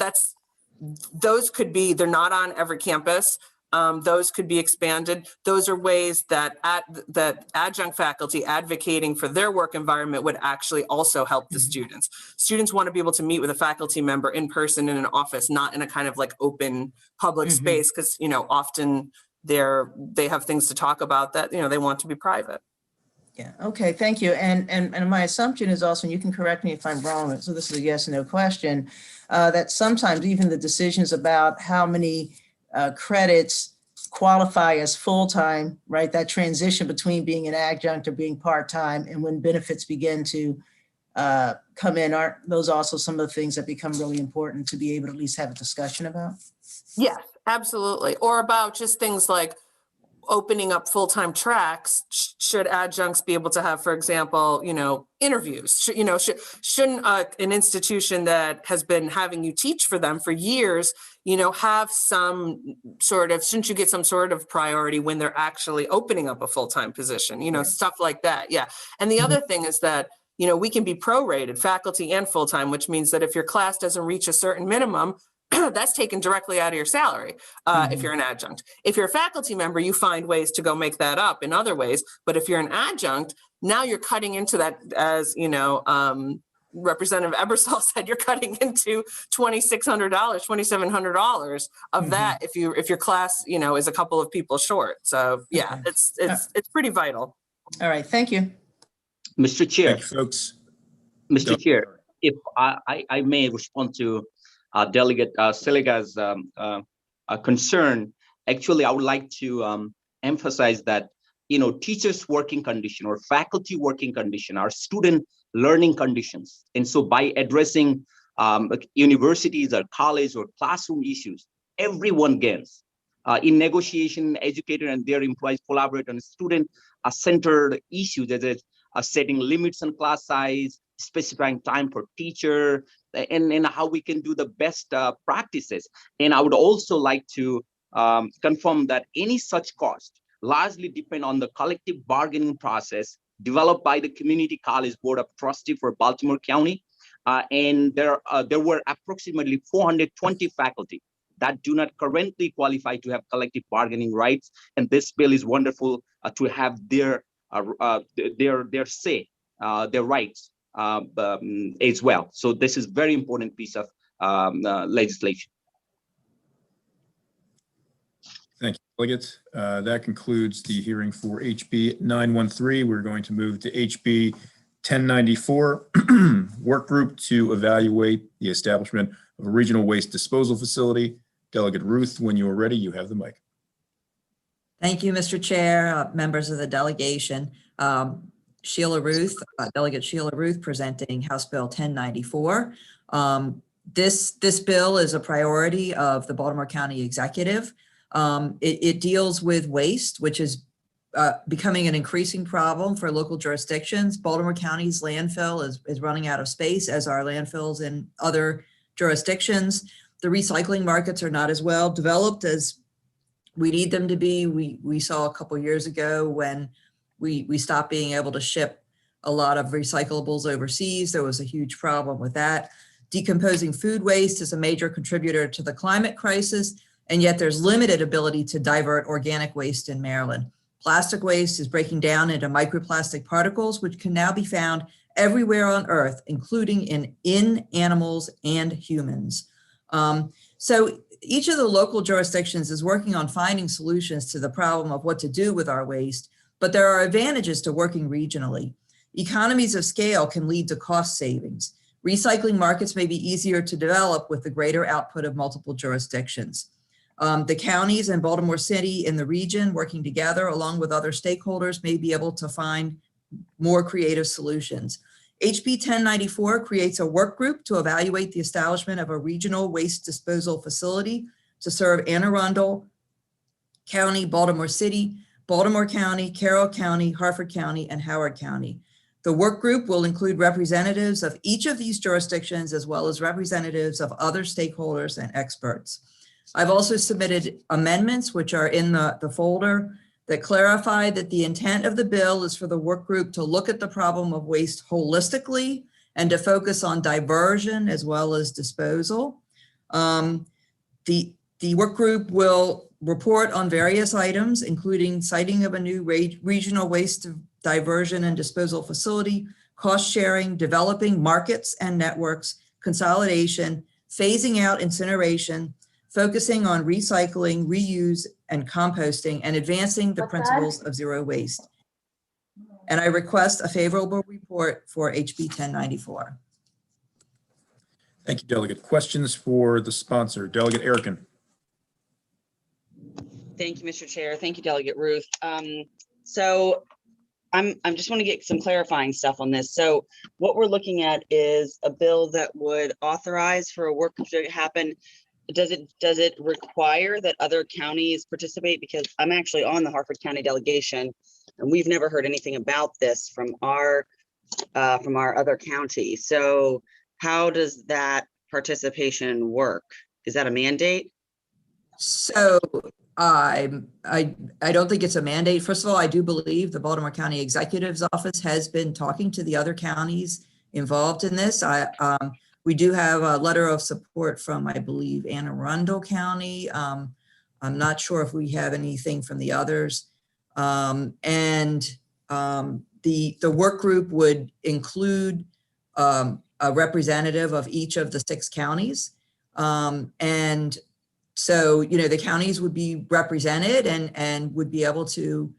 they're not on every campus. Those could be expanded. Those are ways that adjunct faculty advocating for their work environment would actually also help the students. Students want to be able to meet with a faculty member in person in an office, not in a kind of like open public space, because often they have things to talk about that they want to be private. Yeah. Okay. Thank you. And my assumption is also, and you can correct me if I'm wrong, so this is a yes or no question, that sometimes even the decisions about how many credits qualify as full-time, right? That transition between being an adjunct or being part-time, and when benefits begin to come in, aren't those also some of the things that become really important to be able to at least have a discussion about? Yes, absolutely. Or about just things like opening up full-time tracks. Should adjuncts be able to have, for example, interviews? Shouldn't an institution that has been having you teach for them for years, have shouldn't you get some sort of priority when they're actually opening up a full-time position, stuff like that. Yeah. And the other thing is that, we can be prorated, faculty and full-time, which means that if your class doesn't reach a certain minimum, that's taken directly out of your salary if you're an adjunct. If you're a faculty member, you find ways to go make that up in other ways. But if you're an adjunct, now you're cutting into that, as Representative Ebersol said, you're cutting into $2,600, $2,700 of that if your class, is a couple of people short. So yeah, it's pretty vital. All right, thank you. Mr. Chair. Thank you, folks. Mr. Chair, if I may respond to Delegate Seliga's concern, actually, I would like to emphasize that, teachers' working condition or faculty working condition are student learning conditions. And so by addressing universities or college or classroom issues, everyone gains. In negotiation, educator and their employees collaborate on student-centered issues, that is setting limits on class size, specifying time for teacher, and how we can do the best practices. And I would also like to confirm that any such cost largely depend on the collective bargaining process developed by the Community College Board of Trustees for Baltimore County. And there were approximately 420 faculty that do not currently qualify to have collective bargaining rights. And this bill is wonderful to have their say, their rights as well. So this is very important piece of legislation. Thank you, delegates. That concludes the hearing for HB 913. We're going to move to HB 1094, work group to evaluate the establishment of a regional waste disposal facility. Delegate Ruth, when you are ready, you have the mic. Thank you, Mr. Chair, members of the delegation. Sheila Ruth, Delegate Sheila Ruth, presenting House Bill 1094. This bill is a priority of the Baltimore County Executive. It deals with waste, which is becoming an increasing problem for local jurisdictions. Baltimore County's landfill is running out of space, as are landfills in other jurisdictions. The recycling markets are not as well developed as we need them to be. We saw a couple years ago when we stopped being able to ship a lot of recyclables overseas. There was a huge problem with that. Decomposing food waste is a major contributor to the climate crisis, and yet there's limited ability to divert organic waste in Maryland. Plastic waste is breaking down into microplastic particles, which can now be found everywhere on Earth, including in animals and humans. So each of the local jurisdictions is working on finding solutions to the problem of what to do with our waste, but there are advantages to working regionally. Economies of scale can lead to cost savings. Recycling markets may be easier to develop with the greater output of multiple jurisdictions. The counties and Baltimore City in the region working together along with other stakeholders may be able to find more creative solutions. HB 1094 creates a work group to evaluate the establishment of a regional waste disposal facility to serve Anne Arundel County, Baltimore City, Baltimore County, Carroll County, Harford County, and Howard County. The work group will include representatives of each of these jurisdictions, as well as representatives of other stakeholders and experts. I've also submitted amendments, which are in the folder, that clarify that the intent of the bill is for the work group to look at the problem of waste holistically and to focus on diversion as well as disposal. The work group will report on various items, including siting of a new regional waste diversion and disposal facility, cost sharing, developing markets and networks, consolidation, phasing out incineration, focusing on recycling, reuse, and composting, and advancing the principles of zero waste. And I request a favorable report for HB 1094. Thank you, Delegate. Questions for the sponsor, Delegate Erickson. Thank you, Mr. Chair. Thank you, Delegate Ruth. So I'm just want to get some clarifying stuff on this. So what we're looking at is a bill that would authorize for a work group to happen. Does it require that other counties participate? Because I'm actually on the Harford County delegation, and we've never heard anything about this from our other county. So how does that participation work? Is that a mandate? So I don't think it's a mandate. First of all, I do believe the Baltimore County Executive's Office has been talking to the other counties involved in this. We do have a letter of support from, I believe, Anne Arundel County. I'm not sure if we have anything from the others. The work group would include a representative of each of the 6 counties. And so, you know, the counties would be represented and would be able to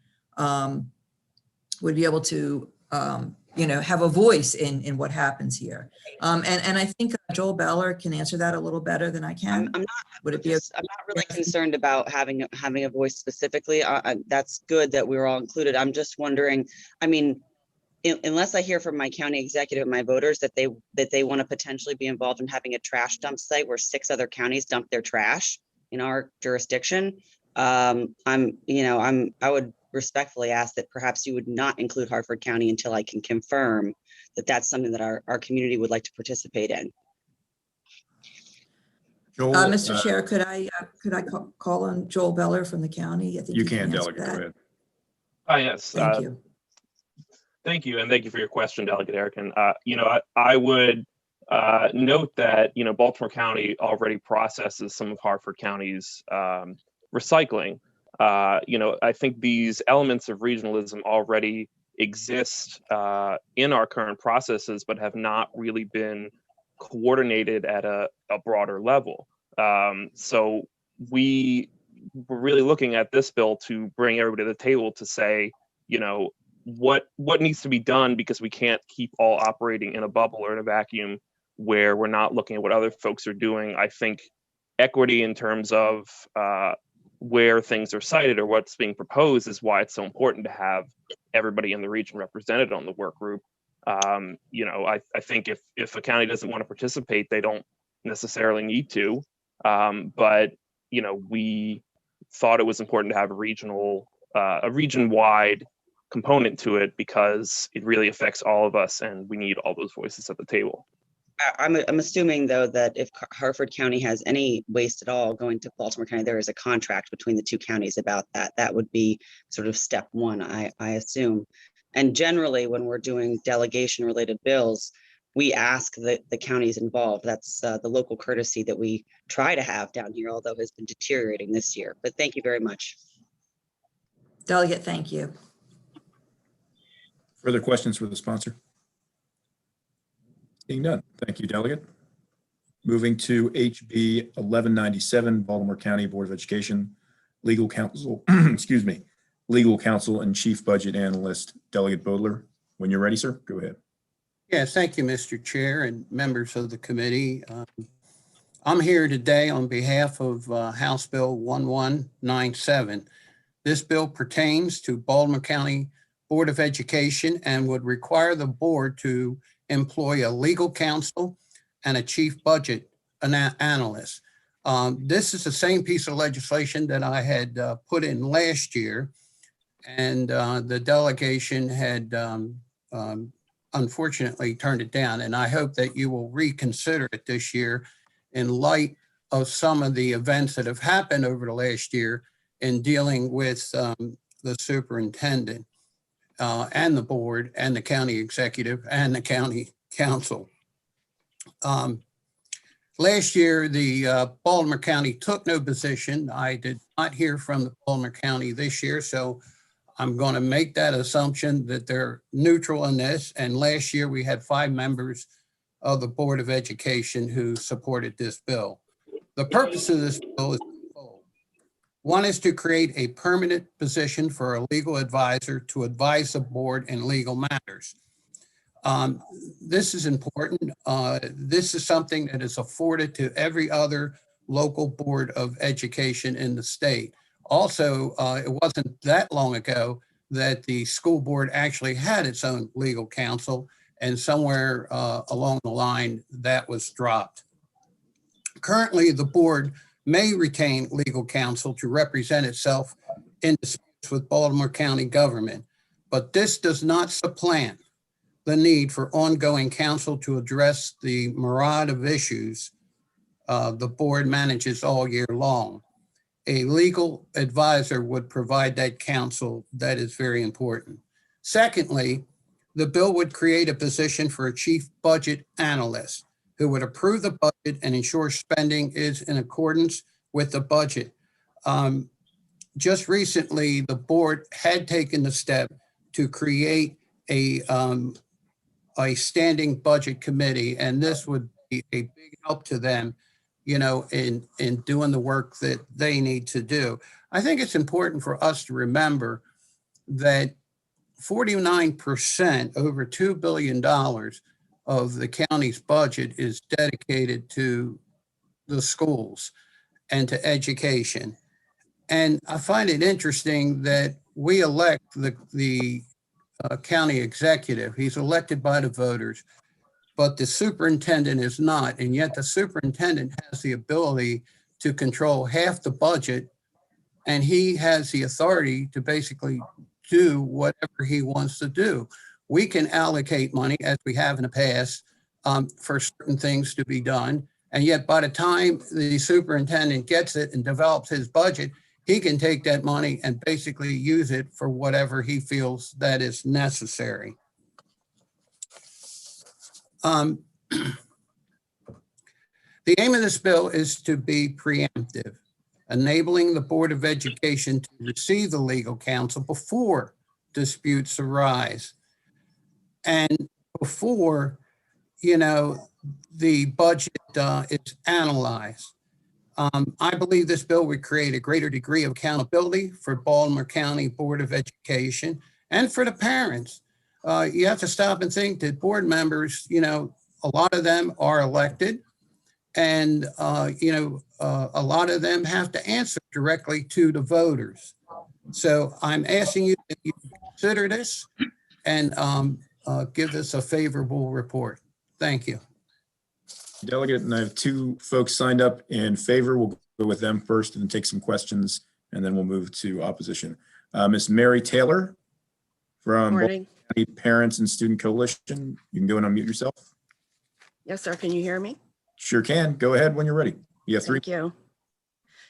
you know, have a voice in what happens here. And I think Joel Beller can answer that a little better than I can. I'm not really concerned about having a voice specifically. That's good that we were all included. I'm just wondering, I mean, unless I hear from my county executive, my voters, that they want to potentially be involved in having a trash dump site where 6 other counties dump their trash in our jurisdiction, I would respectfully ask that perhaps you would not include Harford County until I can confirm that that's something that our community would like to participate in. Joel, Mr. Chair, could I call on Joel Beller from the county? I think you can, Delegate. That. Go ahead. Yes. Thank you. Thank you, and thank you for your question, Delegate Erickson. I would note that Baltimore County already processes some of Harford County's recycling. I think these elements of regionalism already exist in our current processes, but have not really been coordinated at a broader level. So we're really looking at this bill to bring everybody to the table to say, what needs to be done, because we can't keep all operating in a bubble or in a vacuum where we're not looking at what other folks are doing. I think equity in terms of where things are cited or what's being proposed is why it's so important to have everybody in the region represented on the work group. You know, I think if a county doesn't want to participate, they don't necessarily need to. But, you know, we thought it was important to have a region-wide component to it because it really affects all of us and we need all those voices at the table. I'm assuming though that if Harford County has any waste at all going to Baltimore County, there is a contract between the two counties about that. That would be sort of step one, I assume. And generally, when we're doing delegation related bills, we ask the counties involved. That's the local courtesy that we try to have down here, although has been deteriorating this year. But thank you very much. Delegate, thank you. Further questions for the sponsor? Seeing none. Thank you, Delegate. Moving to HB 1197, Baltimore County Board of Education, Legal Counsel, excuse me, Legal Counsel and Chief Budget Analyst, Delegate Bodler. When you're ready, sir, go ahead. Yes, thank you, Mr. Chair and members of the committee. I'm here today on behalf of House Bill 1197. This bill pertains to Baltimore County Board of Education and would require the board to employ a legal counsel and a chief budget analyst. This is the same piece of legislation that I had put in last year, and the delegation had unfortunately turned it down, and I hope that you will reconsider it this year in light of some of the events that have happened over the last year in dealing with the superintendent and the board and the county executive and the county council. Last year, the Baltimore County took no position. I did not hear from the Baltimore County this year, so I'm going to make that assumption that they're neutral in this. And last year, we had 5 members of the Board of Education who supported this bill. The purpose of this bill is twofold. One is to create a permanent position for a legal advisor to advise the board in legal matters. This is important. This is something that is afforded to every other local board of education in the state. Also, it wasn't that long ago that the school board actually had its own legal counsel, and somewhere along the line that was dropped. Currently, the board may retain legal counsel to represent itself in disputes with Baltimore County government, but this does not supplant the need for ongoing counsel to address the myriad of issues the board manages all year long. A legal advisor would provide that counsel that is very important. Secondly, the bill would create a position for a chief budget analyst who would approve the budget and ensure spending is in accordance with the budget. Just recently, the board had taken the step to create a standing budget committee, and this would be a big help to them, you know, in doing the work that they need to do. I think it's important for us to remember that 49%, over $2 billion of the county's budget is dedicated to the schools and to education. And I find it interesting that we elect the county executive. He's elected by the voters, but the superintendent is not. And yet the superintendent has the ability to control half the budget, and he has the authority to basically do whatever he wants to do. We can allocate money, as we have in the past, for certain things to be done. And yet by the time the superintendent gets it and develops his budget, he can take that money and basically use it for whatever he feels that is necessary. The aim of this bill is to be preemptive, enabling the Board of Education to receive the legal counsel before disputes arise and before, you know, the budget is analyzed. I believe this bill would create a greater degree of accountability for Baltimore County Board of Education and for the parents. You have to stop and think that board members, you know, a lot of them are elected, And, a lot of them have to answer directly to the voters. So I'm asking you if you consider this and give us a favorable report. Thank you. Delegate, and I have two folks signed up in favor. We'll go with them first and take some questions, and then we'll move to opposition. Ms. Mary Taylor from Morning. Baltimore County Parents and Student Coalition. You can go and unmute yourself. Yes, sir. Can you hear me? Sure can. Go ahead when you're ready. You have three. Thank you.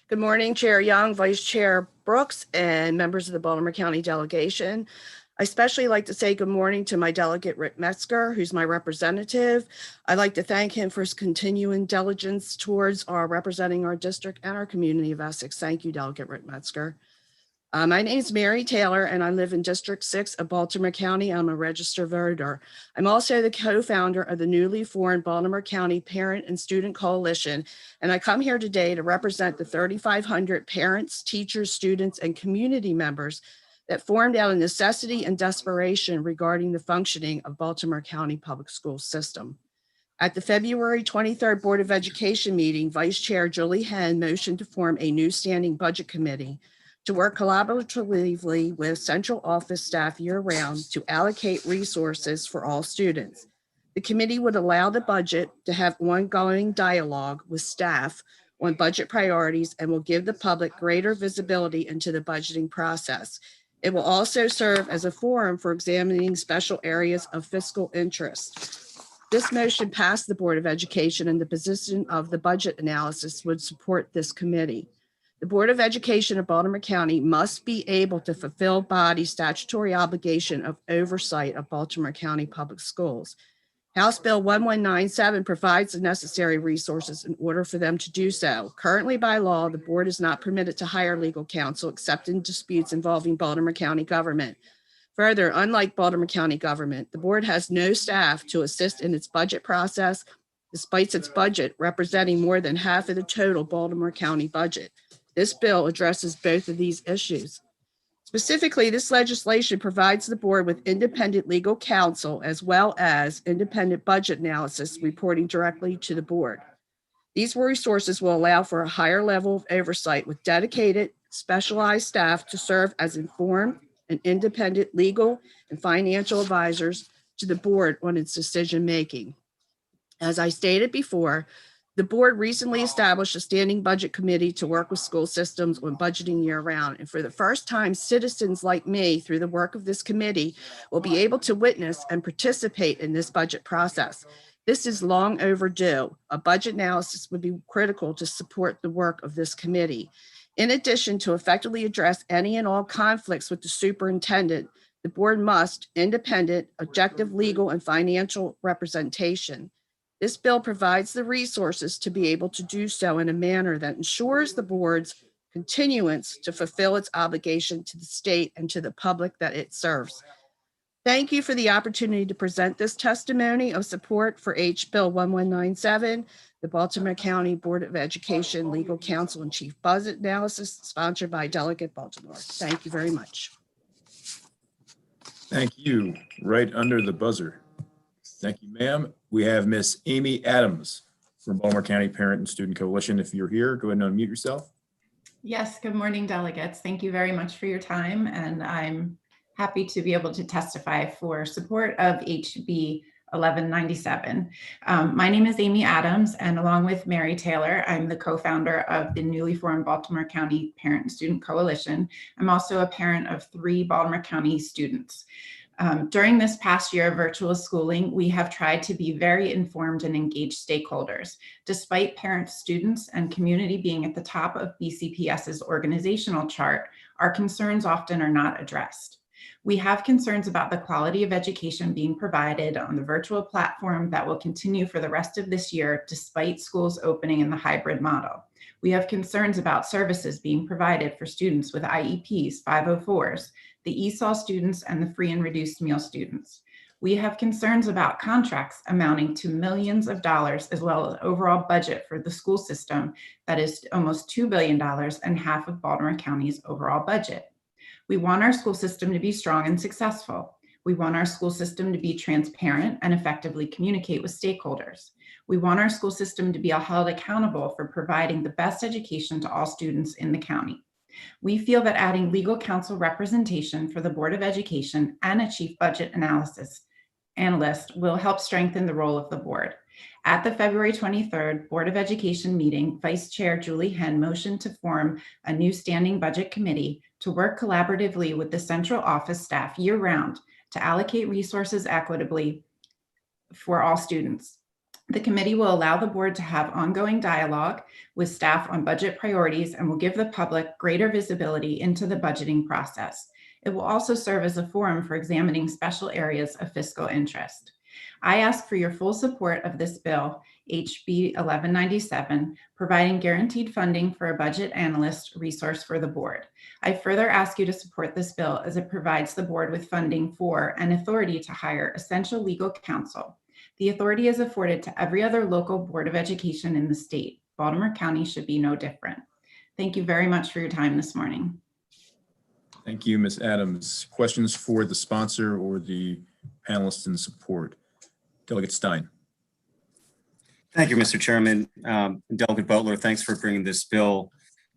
Good morning, Chair Young, Vice Chair Brooks, and members of the Baltimore County delegation. I especially like to say good morning to my delegate, Rick Metzger, who's my representative. I'd like to thank him for his continuing diligence towards representing our district and our community of Essex. Thank you, Delegate Rick Metzger. My name is Mary Taylor, and I live in District 6 of Baltimore County. I'm a registered voter. I'm also the co-founder of the newly formed Baltimore County Parent and Student Coalition, and I come here today to represent the 3,500 parents, teachers, students, and community members that formed out of necessity and desperation regarding the functioning of Baltimore County Public School System. At the February 23rd Board of Education meeting, Vice Chair Julie Henn motioned to form a new standing budget committee to work collaboratively with central office staff year-round to allocate resources for all students. The committee would allow the budget to have ongoing dialogue with staff on budget priorities and will give the public greater visibility into the budgeting process. It will also serve as a forum for examining special areas of fiscal interest. This motion passed the Board of Education, and the position of the budget analysis would support this committee. The Board of Education of Baltimore County must be able to fulfill body statutory obligation of oversight of Baltimore County Public Schools. House Bill 1197 provides the necessary resources in order for them to do so. Currently, by law, the board is not permitted to hire legal counsel except in disputes involving Baltimore County government. Further, unlike Baltimore County government, the board has no staff to assist in its budget process, despite its budget representing more than half of the total Baltimore County budget. This bill addresses both of these issues. Specifically, this legislation provides the board with independent legal counsel as well as independent budget analysis reporting directly to the board. These resources will allow for a higher level of oversight with dedicated, specialized staff to serve as informed and independent legal and financial advisors to the board on its decision-making. As I stated before, the board recently established a standing budget committee to work with school systems on budgeting year-round. And for the first time, citizens like me, through the work of this committee, will be able to witness and participate in this budget process. This is long overdue. A budget analysis would be critical to support the work of this committee. In addition, to effectively address any and all conflicts with the superintendent, the board must independent, objective legal and financial representation. This bill provides the resources to be able to do so in a manner that ensures the board's continuance to fulfill its obligation to the state and to the public that it serves. Thank you for the opportunity to present this testimony of support for H. Bill 1197, the Baltimore County Board of Education Legal Counsel and Chief Budget Analysis, sponsored by Delegate Baltimore. Thank you very much. Thank you. Right under the buzzer. Thank you, ma'am. We have Miss Amy Adams from Baltimore County Parent and Student Coalition. If you're here, go ahead and unmute yourself. Yes, good morning, delegates. Thank you very much for your time, and I'm happy to be able to testify for support of HB 1197. My name is Amy Adams, and along with Mary Taylor, I'm the co-founder of the newly formed Baltimore County Parent and Student Coalition. I'm also a parent of 3 Baltimore County students. During this past year of virtual schooling, we have tried to be very informed and engaged stakeholders. Despite parents, students, and community being at the top of BCPS's organizational chart, our concerns often are not addressed. We have concerns about the quality of education being provided on the virtual platform that will continue for the rest of this year, despite schools opening in the hybrid model. We have concerns about services being provided for students with IEPs, 504s, the ESOL students, and the free and reduced meal students. We have concerns about contracts amounting to millions of dollars, as well as overall budget for the school system that is almost $2 billion and half of Baltimore County's overall budget. We want our school system to be strong and successful. We want our school system to be transparent and effectively communicate with stakeholders. We want our school system to be held accountable for providing the best education to all students in the county. We feel that adding legal counsel representation for the Board of Education and a chief budget analyst will help strengthen the role of the board. At the February 23rd Board of Education meeting, Vice Chair Julie Henn motioned to form a new standing budget committee to work collaboratively with the central office staff year-round to allocate resources equitably for all students. The committee will allow the board to have ongoing dialogue with staff on budget priorities and will give the public greater visibility into the budgeting process. It will also serve as a forum for examining special areas of fiscal interest. I ask for your full support of this bill, HB 1197, providing guaranteed funding for a budget analyst resource for the board. I further ask you to support this bill as it provides the board with funding for and authority to hire essential legal counsel. The authority is afforded to every other local Board of Education in the state. Baltimore County should be no different. Thank you very much for your time this morning. Thank you, Ms. Adams. Questions for the sponsor or the panelists in support? Delegate Stein. Thank you, Mr. Chairman. Delegate Butler, thanks for bringing this bill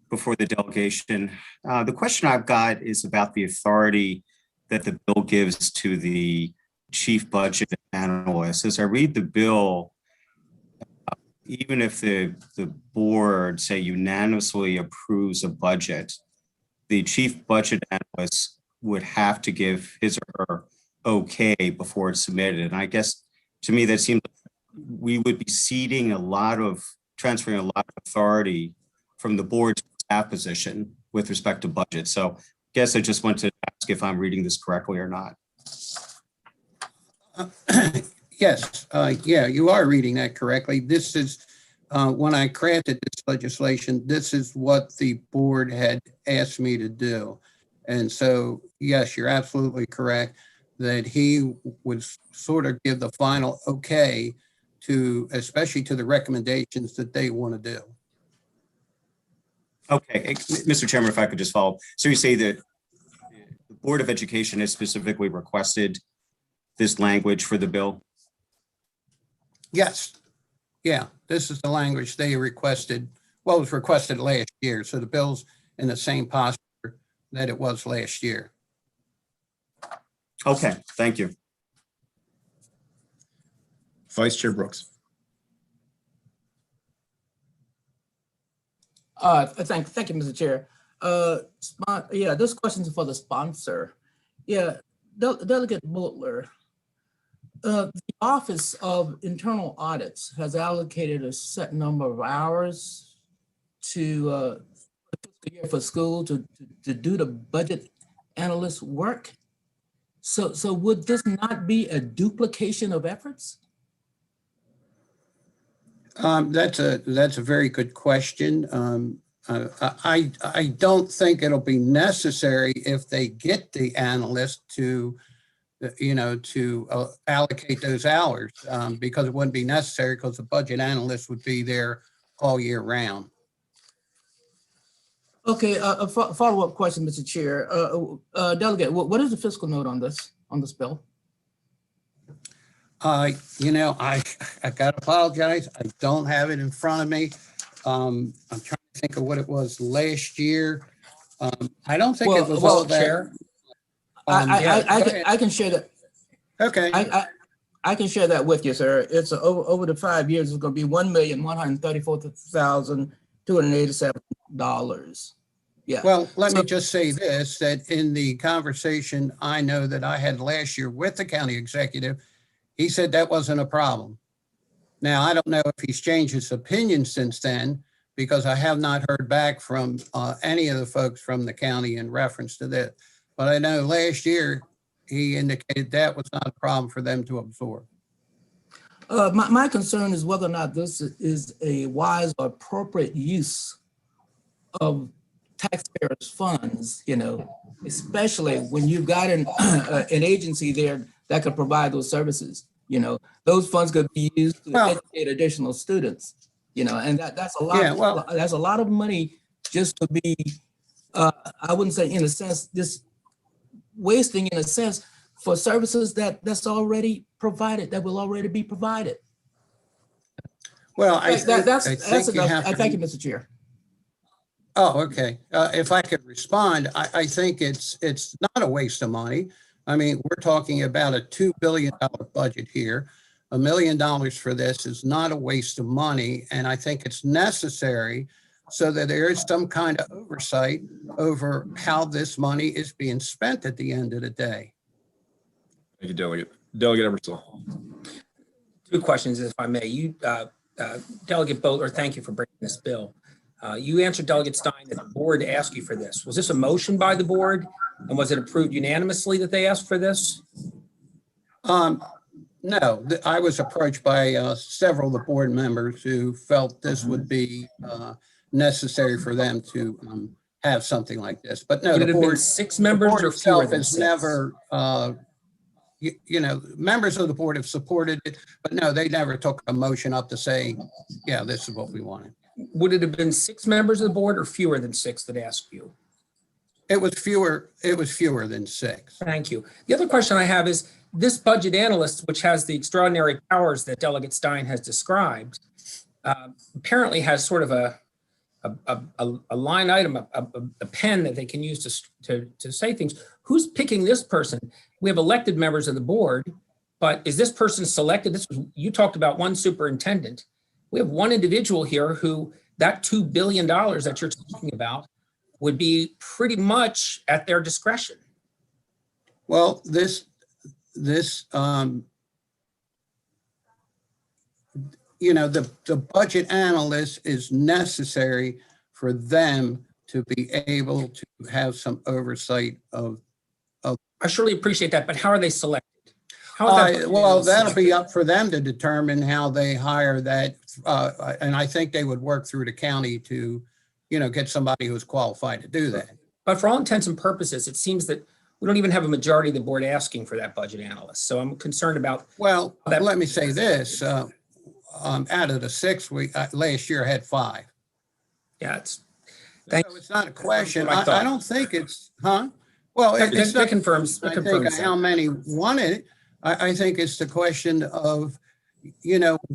before the delegation. The question I've got is about the authority that the bill gives to the chief budget analyst. As I read the bill, even if the board, say, unanimously approves a budget, the chief budget analyst would have to give his or her okay before it's submitted. And I guess to me, that seems like we would be transferring a lot of authority from the board's staff position with respect to budget. So I guess I just want to ask if I'm reading this correctly or not. Yes, yeah, you are reading that correctly. This is, when I crafted this legislation, this is what the board had asked me to do. And so, yes, you're absolutely correct that he would sort of give the final okay to, especially to the recommendations that they want to do. Okay, Mr. Chairman, if I could just follow. So you say that the Board of Education has specifically requested this language for the bill? Yes. Yeah, this is the language they requested. Well, it was requested last year. So the bill's in the same posture that it was last year. Okay, thank you. Vice Chair Brooks. Thank you, Mr. Chair. Yeah, this question is for the sponsor. Yeah, Delegate Butler, the Office of Internal Audits has allocated a set number of hours to the fiscal year for school to do the budget analyst work. So would this not be a duplication of efforts? That's a very good question. I don't think it'll be necessary if they get the analyst to, allocate those hours because it wouldn't be necessary because the budget analyst would be there all year round. Okay, a follow-up question, Mr. Chair. Delegate, what is the fiscal note on this bill? I gotta apologize. I don't have it in front of me. I'm trying to think of what it was last year. I don't think it was all that. Chair, I can share that. Okay. I can share that with you, sir. It's over the 5 years. It's going to be $1,134,287. Yeah. Well, let me just say this: that in the conversation I know that I had last year with the county executive, he said that wasn't a problem. Now, I don't know if he's changed his opinion since then, because I have not heard back from any of the folks from the county in reference to this. But I know last year he indicated that was not a problem for them to absorb. My concern is whether or not this is a wise or appropriate use of taxpayers' funds, especially when you've got an agency there that could provide those services. Those funds could be used to educate additional students, and that's a lot. Yeah, that's a lot of money just to be, I wouldn't say in a sense, just wasting in a sense for services that's already provided, that will already be provided. Well, That's think you enough. have to Thank you, be- Mr. Chair. Oh, okay. If I could respond, I think it's not a waste of money. I mean, we're talking about a $2 billion budget here. $1 million for this is not a waste of money, and I think it's necessary so that there is some kind of oversight over how this money is being spent at the end of the day. Thank you, Delegate. Delegate Ebersol. Two questions, if I may. Delegate Boatler, thank you for bringing this bill. You answered Delegate Stein that the board asked you for this. Was this a motion by the board? And was it approved unanimously that they asked for this? No, I was approached by several of the board members who felt this would be necessary for them to have something like this. But no, Would the it have been board, 6 the members board or fewer itself than has 6? never, members of the board have supported it, but no, they never took a motion up to say, yeah, this is what we wanted. Would it have been 6 members of the board or fewer than 6 that asked you? It was fewer than 6. Thank you. The other question I have is this budget analyst, which has the extraordinary powers that Delegate Stein has described, apparently has sort of a line item, a pen that they can use to say things. Who's picking this person? We have elected members of the board, but is this person selected? You talked about one superintendent. We have one individual here who that $2 billion that you're talking about would be pretty much at their discretion. Well, the budget analyst is necessary for them to be able to have some oversight of. I surely appreciate that, but how are they selected? Well, that'll be up for them to determine how they hire that. And I think they would work through the county to, get somebody who's qualified to do that. But for all intents and purposes, it seems that we don't even have a majority of the board asking for that budget analyst. So I'm concerned about. Well, let me say this, out of the 6, we last year had 5. Yeah, so it's not a question. I don't think it's, Well, it's that confirms. I think how many wanted it. I think it's the question of,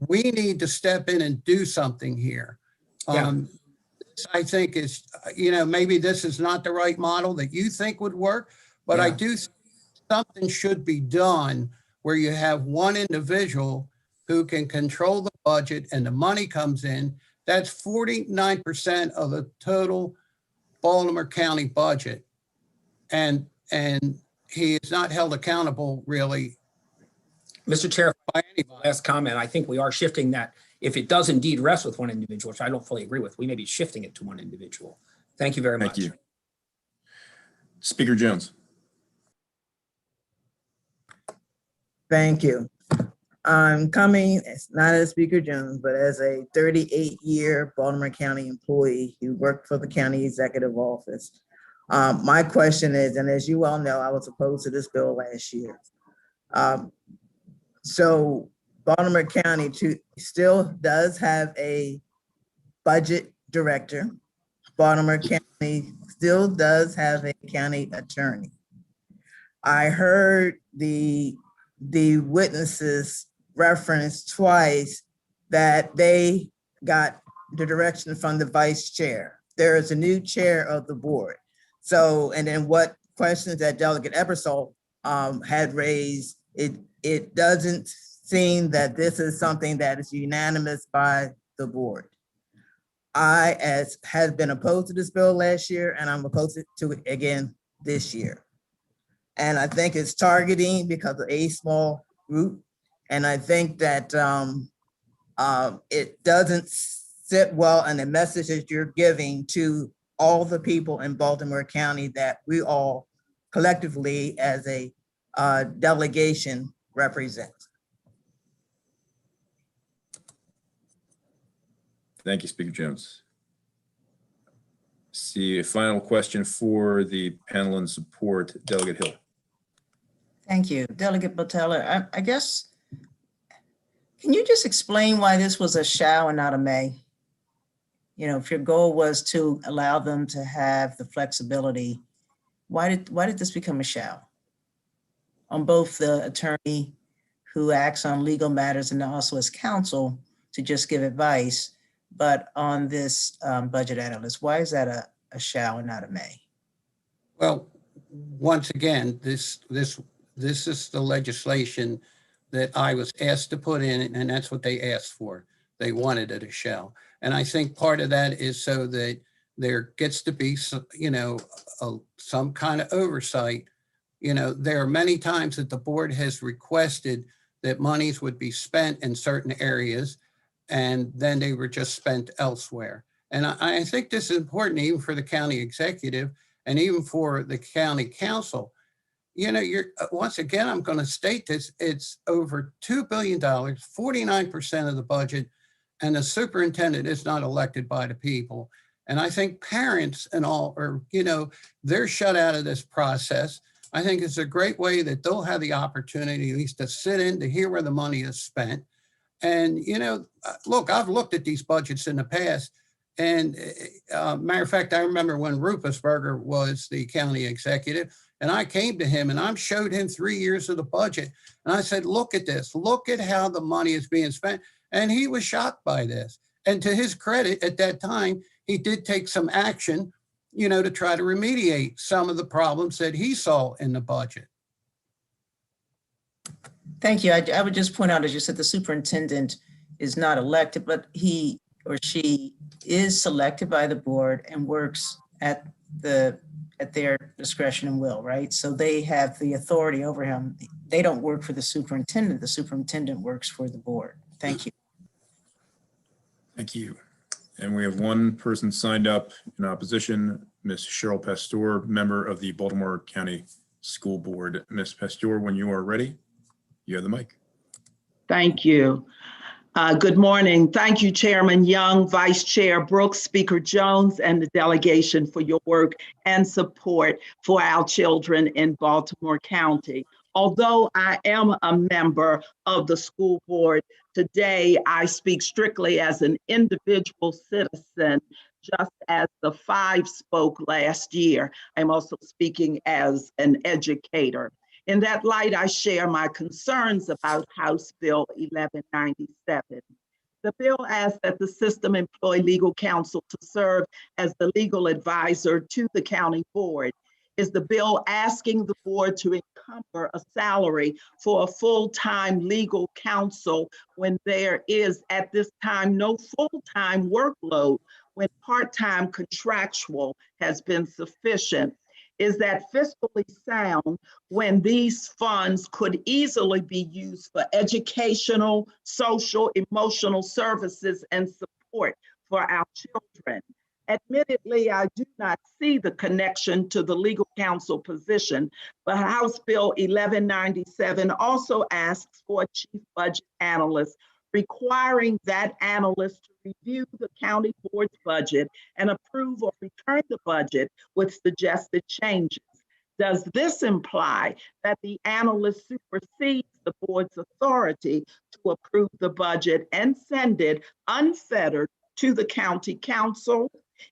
we need to step in and do something here. I think is, maybe this is not the right model that you think would work, but I do think something should be done where you have one individual who can control the budget and the money comes in. That's 49% of the total Baltimore County budget. And he is not held accountable really. Mr. Chair, last comment, I think we are shifting that. If it does indeed rest with one individual, which I don't fully agree with, we may be shifting it to one individual. Thank you very much. Thank you. Speaker Jones. Thank you. I'm coming, not as Speaker Jones, but as a 38-year Baltimore County employee who worked for the county executive office. My question is, and as you all know, I was opposed to this bill last year. So Baltimore County still does have a budget director. Baltimore County still does have a county attorney. I heard the witnesses reference twice that they got the direction from the vice chair. There is a new chair of the board. So, and then what questions that Delegate Ebersol had raised, it doesn't seem that this is something that is unanimous by the board. I has been opposed to this bill last year, and I'm opposed to it again this year. And I think it's targeting because of a small group. And I think that it doesn't sit well in the message that you're giving to all the people in Baltimore County that we all collectively as a delegation represent. Thank you, Speaker Jones. See a final question for the panel in support, Delegate Hill. Thank you. Delegate Botella, I guess, can you just explain why this was a shall and not a may? If your goal was to allow them to have the flexibility, why did this become a shall? both the attorney who acts on legal matters and also as counsel to just give advice, but on this budget analyst? Why is that a shall and not a may? Well, once again, this is the legislation that I was asked to put in, and that's what they asked for. They wanted it a shall. And I think part of that is so that there gets to be some, some kind of oversight. There are many times that the board has requested that monies would be spent in certain areas, and then they were just spent elsewhere. And I think this is important even for the county executive and even for the county council. Once again, I'm going to state this, it's over $2 billion, 49% of the budget, and the superintendent is not elected by the people. And I think parents and all are, they're shut out of this process. I think it's a great way that they'll have the opportunity at least to sit in to hear where the money is spent. And, look, I've looked at these budgets in the past. And matter of fact, I remember when Rufus Berger was the county executive, and I came to him and I showed him 3 years of the budget. And I said, look at this, look at how the money is being spent. And he was shocked by this. And to his credit, at that time, he did take some action, to try to remediate some of the problems that he saw in the budget. Thank you. I would just point out, as you said, the superintendent is not elected, but he or she is selected by the board and works at their discretion and will, right? So they have the authority over him. They don't work for the superintendent. The superintendent works for the board. Thank you. Thank you. And we have one person signed up in opposition, Ms. Cheryl Pastor, member of the Baltimore County School Board. Ms. Pastor, when you are ready, you have the mic. Thank you. Good morning. Thank you, Chairman Young, Vice Chair Brooks, Speaker Jones, and the delegation for your work and support for our children in Baltimore County. Although I am a member of the school board, today I speak strictly as an individual citizen, just as the 5 spoke last year. I'm also speaking as an educator. In that light, I share my concerns about House Bill 1197. The bill asks that the system employ legal counsel to serve as the legal advisor to the county board. Is the bill asking the board to encumber a salary for a full-time legal counsel when there is at this time no full-time workload, when part-time contractual has been sufficient? Is that fiscally sound when these funds could easily be used for educational, social, emotional services and support for our children? Admittedly, I do not see the connection to the legal counsel position, but House Bill 1197 also asks for a chief budget analyst, requiring that analyst to review the county board's budget and approve or return the budget with suggested changes. Does this imply that the analyst supersedes the board's authority to approve the budget and send it unfettered to the county council?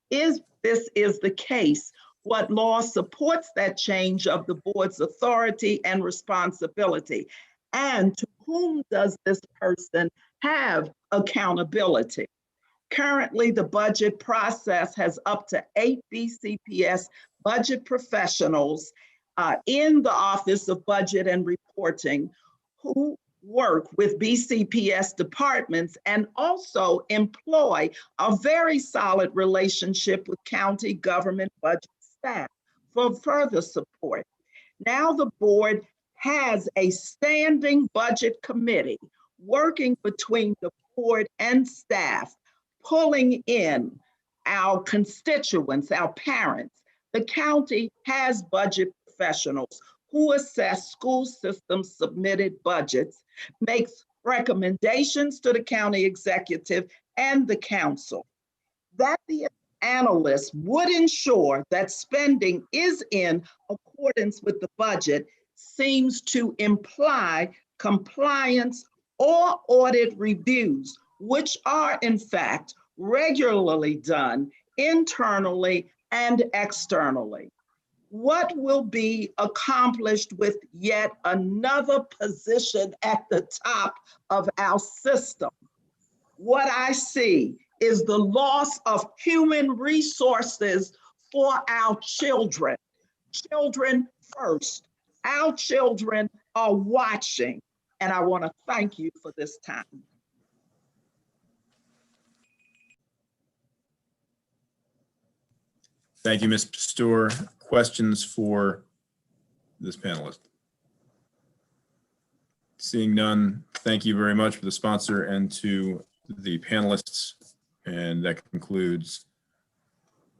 If this is the case, what law supports that change of the board's authority and responsibility? And to whom does this person have accountability? Currently, the budget process has up to 8 BCPS budget professionals in the Office of Budget and Reporting who work with BCPS departments and also employ a very solid relationship with county government budget staff for further support. Now the board has a standing budget committee working between the board and staff, pulling in our constituents, our parents. The county has budget professionals who assess school systems submitted budgets, makes recommendations to the county executive and the council. That the analyst would ensure that spending is in accordance with the budget seems to imply compliance or audit reviews, which are in fact regularly done internally and externally. What will be accomplished with yet another position at the top of our system? What I see is the loss of human resources for our children. Children first. Our children are watching, and I want to thank you for this time. Thank you, Ms. Pasteur. Questions for this panelist? Seeing none, thank you very much for the sponsor and to the panelists. And that concludes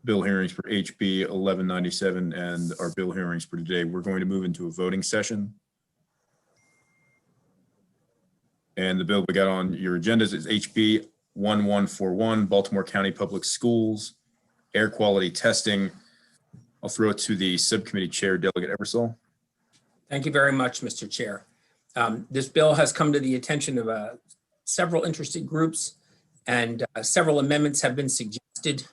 bill hearings for HB 1197 and our bill hearings for today. We're going to move into a voting session. And the bill we got on your agendas is HB 1141, Baltimore County Public Schools, air quality testing. I'll throw it to the subcommittee chair, Delegate Ebersol. Thank you very much, Mr. Chair. This bill has come to the attention of several interested groups, and several amendments have been suggested.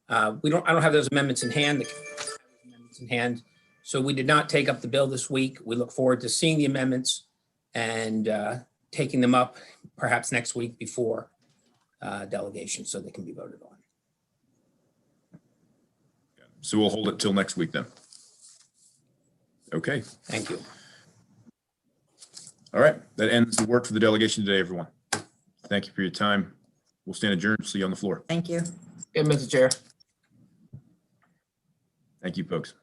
I don't have those amendments in hand. So we did not take up the bill this week. We look forward to seeing the amendments and taking them up perhaps next week before delegation so they can be voted on. So we'll hold it till next week then. Okay. Thank you. All right. That ends the work for the delegation today, everyone. Thank you for your time. We'll stand adjourned. See you on the floor. Thank you. Yeah, Mr. Chair. Thank you, folks.